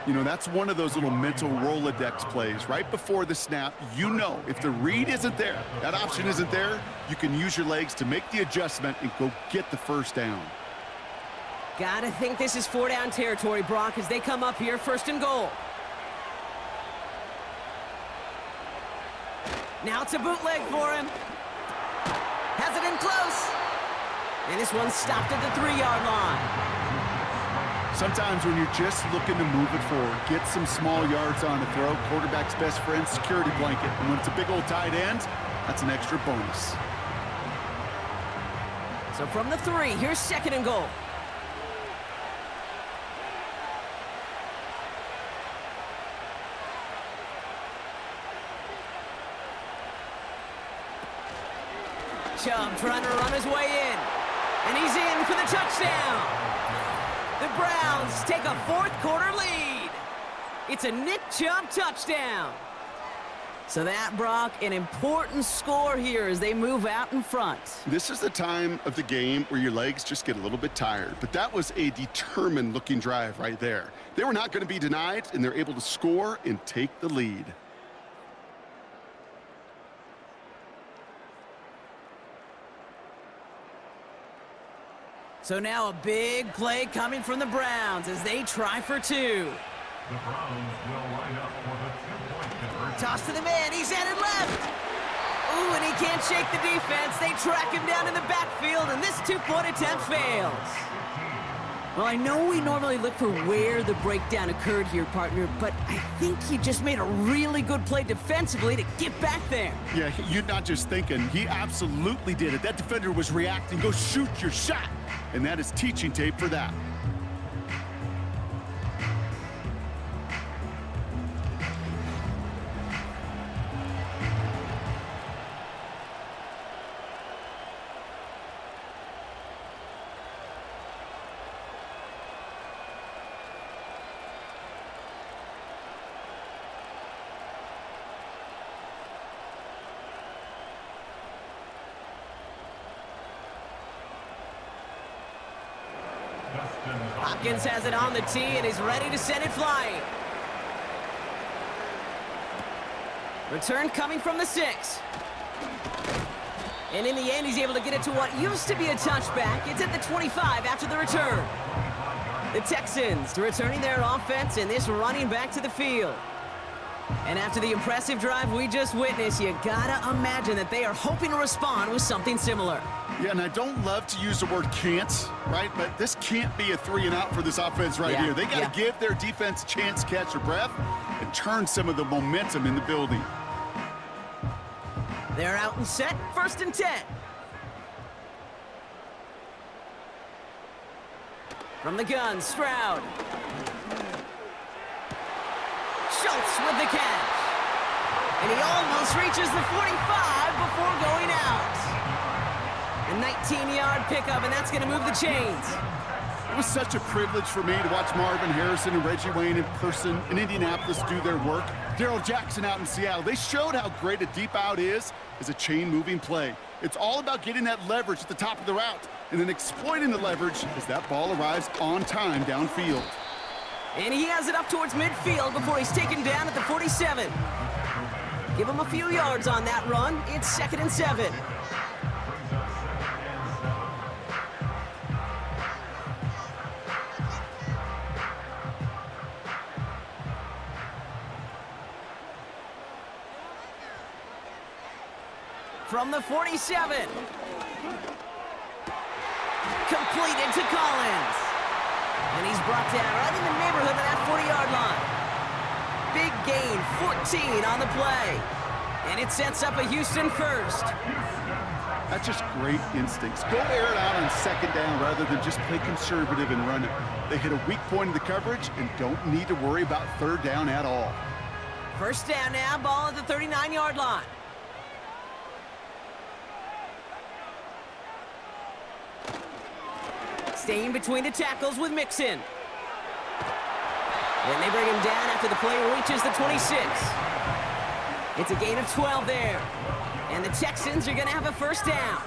You know, that's one of those little mental Rolodex plays. Right before the snap, you know if the read isn't there, that option isn't there, you can use your legs to make the adjustment and go get the first down. Gotta think this is 4-down territory, Brock, as they come up here, first and goal. Now it's a bootleg for him. Has it in close. And this one's stopped at the 3-yard line. Sometimes when you're just looking to move it forward, get some small yards on the throw, quarterback's best friend, security blanket. And when it's a big old tight end, that's an extra bonus. So from the 3, here's second and goal. Chubb trying to run his way in. And he's in for the touchdown. The Browns take a fourth-quarter lead. It's a Nick Chubb touchdown. So that, Brock, an important score here as they move out in front. This is the time of the game where your legs just get a little bit tired. But that was a determined-looking drive right there. They were not going to be denied, and they're able to score and take the lead. So now a big play coming from the Browns as they try for 2. The Browns will line up for the 2-point conversion. Toss to the man, he's headed left. Ooh, and he can't shake the defense. They track him down in the backfield, and this 2-point attempt fails. Well, I know we normally look for where the breakdown occurred here, partner, but I think he just made a really good play defensively to get back there. Yeah, you're not just thinking. He absolutely did it. That defender was reacting. Go shoot your shot. And that is teaching tape for that. Hopkins has it on the tee and is ready to send it flying. Return coming from the 6. And in the end, he's able to get it to what used to be a touchback. It's at the 25 after the return. The Texans returning their offense and this running back to the field. And after the impressive drive we just witnessed, you gotta imagine that they are hoping to respond with something similar. Yeah, and I don't love to use the word can't, right? But this can't be a 3-and-out for this offense right here. They got to give their defense a chance to catch their breath and turn some of the momentum in the building. They're out and set, first and 10. From the gun, Stroud. Schultz with the catch. And he almost reaches the 45 before going out. A 19-yard pickup, and that's going to move the chains. It was such a privilege for me to watch Marvin Harrison and Reggie Wayne in person in Indianapolis do their work. Darrell Jackson out in Seattle. They showed how great a deep out is as a chain-moving play. It's all about getting that leverage at the top of the route and then exploiting the leverage as that ball arrives on time downfield. And he has it up towards midfield before he's taken down at the 47. Give him a few yards on that run. It's 2nd and 7. From the 47, completed to Collins. And he's brought down right in the neighborhood of that 40-yard line. Big gain, 14 on the play. And it sets up a Houston first. That's just great instincts. Go air it out on second down rather than just play conservative and run it. They hit a weak point in the coverage and don't need to worry about third down at all. First down now, ball at the 39-yard line. Staying between the tackles with Mixon. And they bring him down after the play reaches the 26. It's a gain of 12 there. And the Texans are going to have a first down.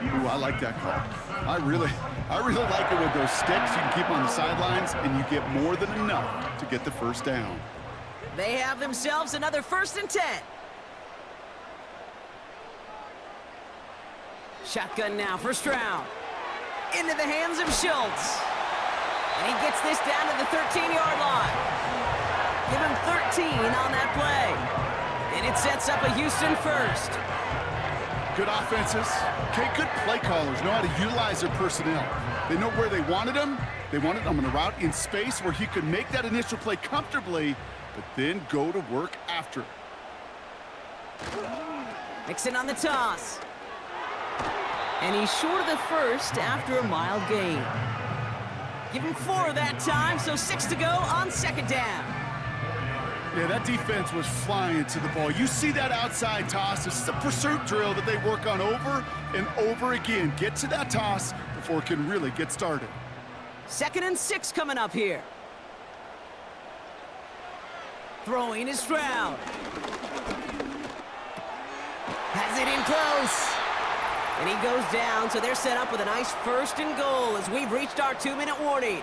Ooh, I like that call. I really like it with those sticks you can keep on the sidelines, and you get more than enough to get the first down. They have themselves another 1st and 10. Shotgun now, first round. Into the hands of Schultz. And he gets this down to the 13-yard line. Give him 13 on that play. And it sets up a Houston first. Good offenses. Okay, good play callers know how to utilize their personnel. They know where they wanted him. They wanted him on a route in space where he could make that initial play comfortably, but then go to work after. Mixon on the toss. And he's short of the first after a mild gain. Give him 4 that time, so 6 to go on second down. Yeah, that defense was flying to the ball. You see that outside toss. This is a pursuit drill that they work on over and over again. Get to that toss before it can really get started. 2nd and 6 coming up here. Throwing is Stroud. Has it in close. And he goes down, so they're set up with a nice 1st and goal as we've reached our 2-minute warning.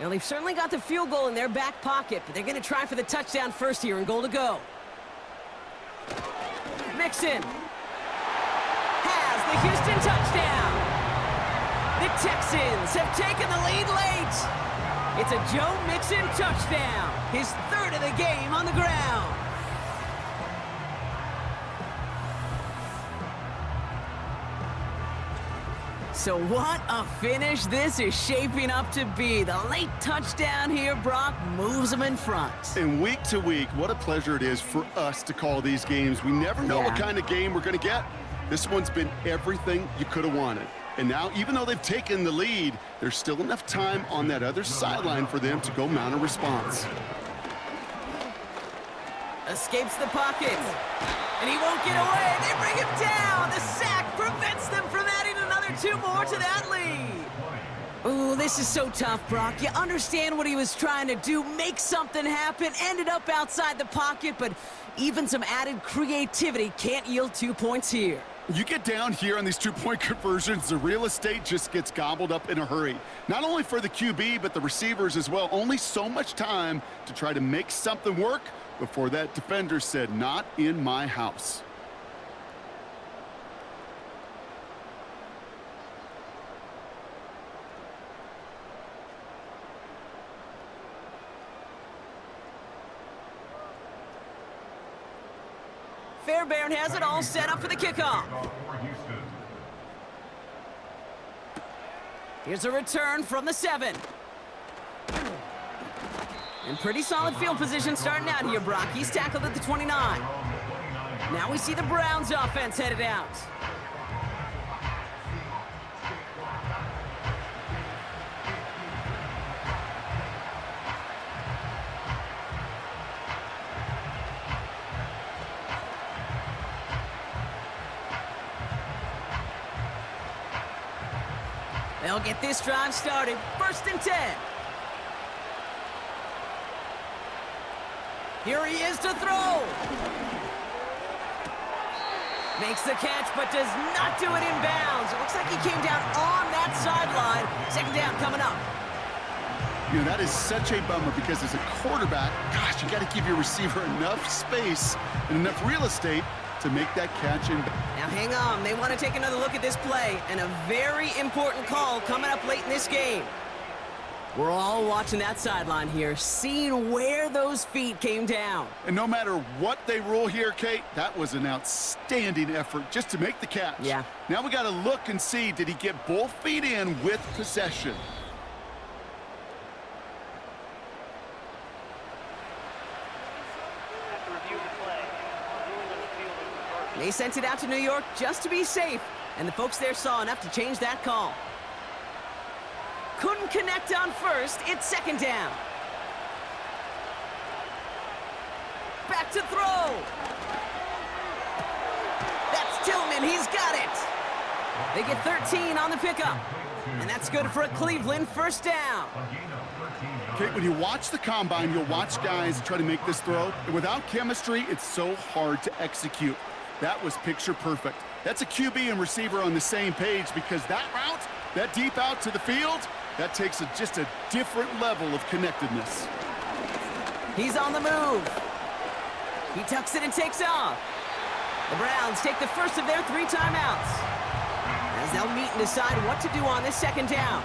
Now, they've certainly got the field goal in their back pocket, but they're going to try for the touchdown first here and goal to go. Mixon has the Houston touchdown. The Texans have taken the lead late. It's a Joe Mixon touchdown, his 3rd of the game on the ground. So what a finish this is shaping up to be. The late touchdown here, Brock, moves them in front. And week to week, what a pleasure it is for us to call these games. We never know what kind of game we're going to get. This one's been everything you could have wanted. And now, even though they've taken the lead, there's still enough time on that other sideline for them to go mount a response. Escapes the pocket. And he won't get away. They bring him down. The sack prevents them from adding another 2 more to that lead. Ooh, this is so tough, Brock. You understand what he was trying to do, make something happen, ended up outside the pocket, but even some added creativity can't yield 2 points here. You get down here on these 2-point conversions, the real estate just gets gobbled up in a hurry. Not only for the QB, but the receivers as well. Only so much time to try to make something work before that defender said, "Not in my house." Fairbairn has it all set up for the kickoff. Here's a return from the 7. And pretty solid field position starting out here, Brock. He's tackled at the 29. Now we see the Browns offense headed out. They'll get this drive started. 1st and 10. Here he is to throw. Makes the catch, but does not do it in bounds. It looks like he came down on that sideline. 2nd down coming up. You know, that is such a bummer because as a quarterback, gosh, you got to give your receiver enough space and enough real estate to make that catch in. Now hang on, they want to take another look at this play, and a very important call coming up late in this game. We're all watching that sideline here, seeing where those feet came down. And no matter what they rule here, Kate, that was an outstanding effort just to make the catch. Yeah. Now we got to look and see, did he get both feet in with possession? They sent it out to New York just to be safe, and the folks there saw enough to change that call. Couldn't connect on first. It's second down. Back to throw. That's Tillman. He's got it. They get 13 on the pickup, and that's good for a Cleveland first down. Kate, when you watch the combine, you'll watch guys try to make this throw, and without chemistry, it's so hard to execute. That was picture perfect. That's a QB and receiver on the same page, because that route, that deep out to the field, that takes just a different level of connectedness. He's on the move. He tucks it and takes off. The Browns take the first of their 3 timeouts, as they'll meet and decide what to do on this second down.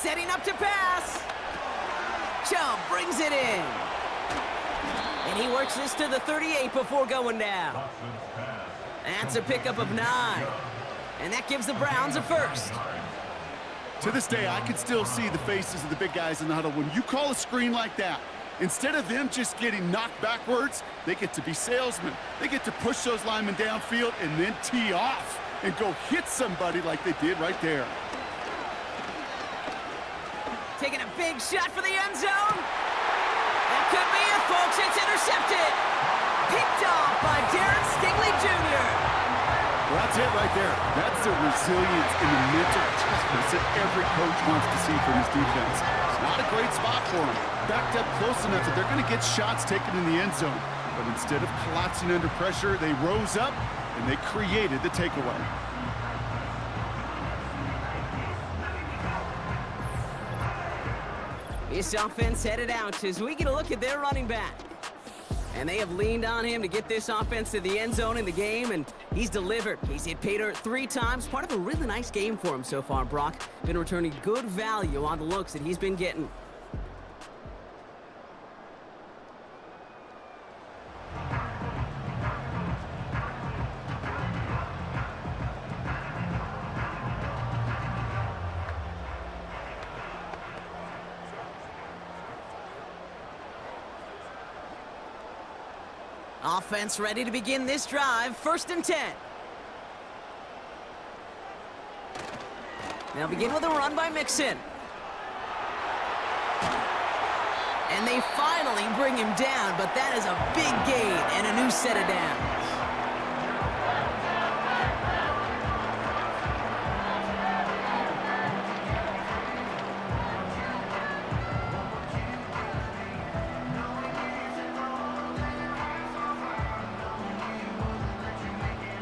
Setting up to pass. Chubb brings it in. And he works this to the 38 before going down. That's a pickup of 9. And that gives the Browns a first. To this day, I can still see the faces of the big guys in the huddle. When you call a screen like that, instead of them just getting knocked backwards, they get to be salesmen. They get to push those linemen downfield and then tee off and go hit somebody like they did right there. Taking a big shot for the end zone. That could be it, folks. It's intercepted. Picked off by Darren Stingley Jr. Well, that's it right there. That's the resilience and the mental toughness that every coach wants to see from his defense. It's not a great spot for him. Backed up close enough that they're going to get shots taken in the end zone. But instead of collapsing under pressure, they rose up and they created the takeaway. This offense headed out as we get a look at their running back. And they have leaned on him to get this offense to the end zone in the game, and he's delivered. He's hit pay dirt 3 times. Part of a really nice game for him so far, Brock. Been returning good value on the looks that he's been getting. Offense ready to begin this drive. 1st and 10. They'll begin with a run by Mixon. And they finally bring him down, but that is a big gain and a new set of downs.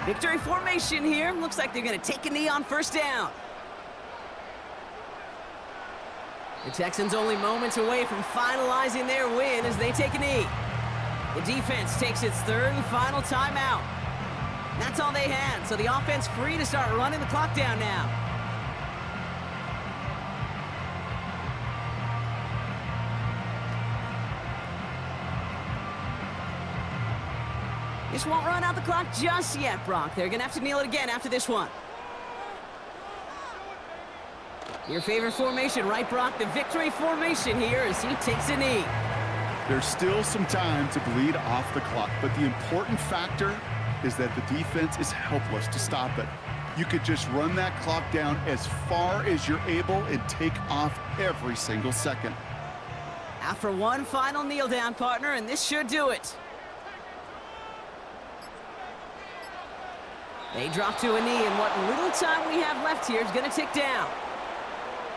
Victory formation here. Looks like they're going to take a knee on 1st down. The Texans only moments away from finalizing their win as they take a knee. The defense takes its 3rd and final timeout. That's all they had, so the offense free to start running the clock down now. This won't run out the clock just yet, Brock. They're going to have to kneel it again after this one. Your favorite formation, right, Brock? The victory formation here as he takes a knee. There's still some time to bleed off the clock, but the important factor is that the defense is helpless to stop it. You could just run that clock down as far as you're able and take off every single second. After one final kneel down, partner, and this should do it. They drop to a knee, and what little time we have left here is going to tick down.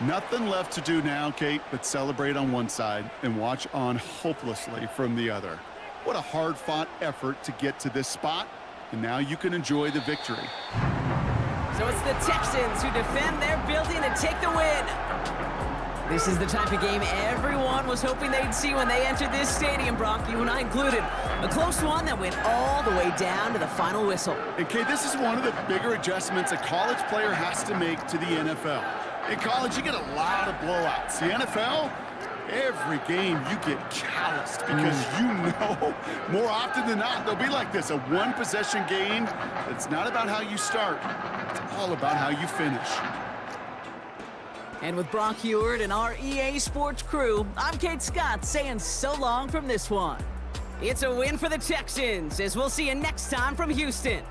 Nothing left to do now, Kate, but celebrate on one side and watch on hopelessly from the other. What a hard-fought effort to get to this spot, and now you can enjoy the victory. So it's the Texans who defend their building and take the win. This is the type of game everyone was hoping they'd see when they entered this stadium, Brock, you and I included. A close one that went all the way down to the final whistle. And Kay, this is one of the bigger adjustments a college player has to make to the NFL. In college, you get a lot of blowouts. The NFL, every game you get calloused because you know more often than not they'll be like this, a one-possession game. It's not about how you start. It's all about how you finish. And with Brock Heward and our EA Sports crew, I'm Kate Scott saying so long from this one. It's a win for the Texans, as we'll see you next time from Houston.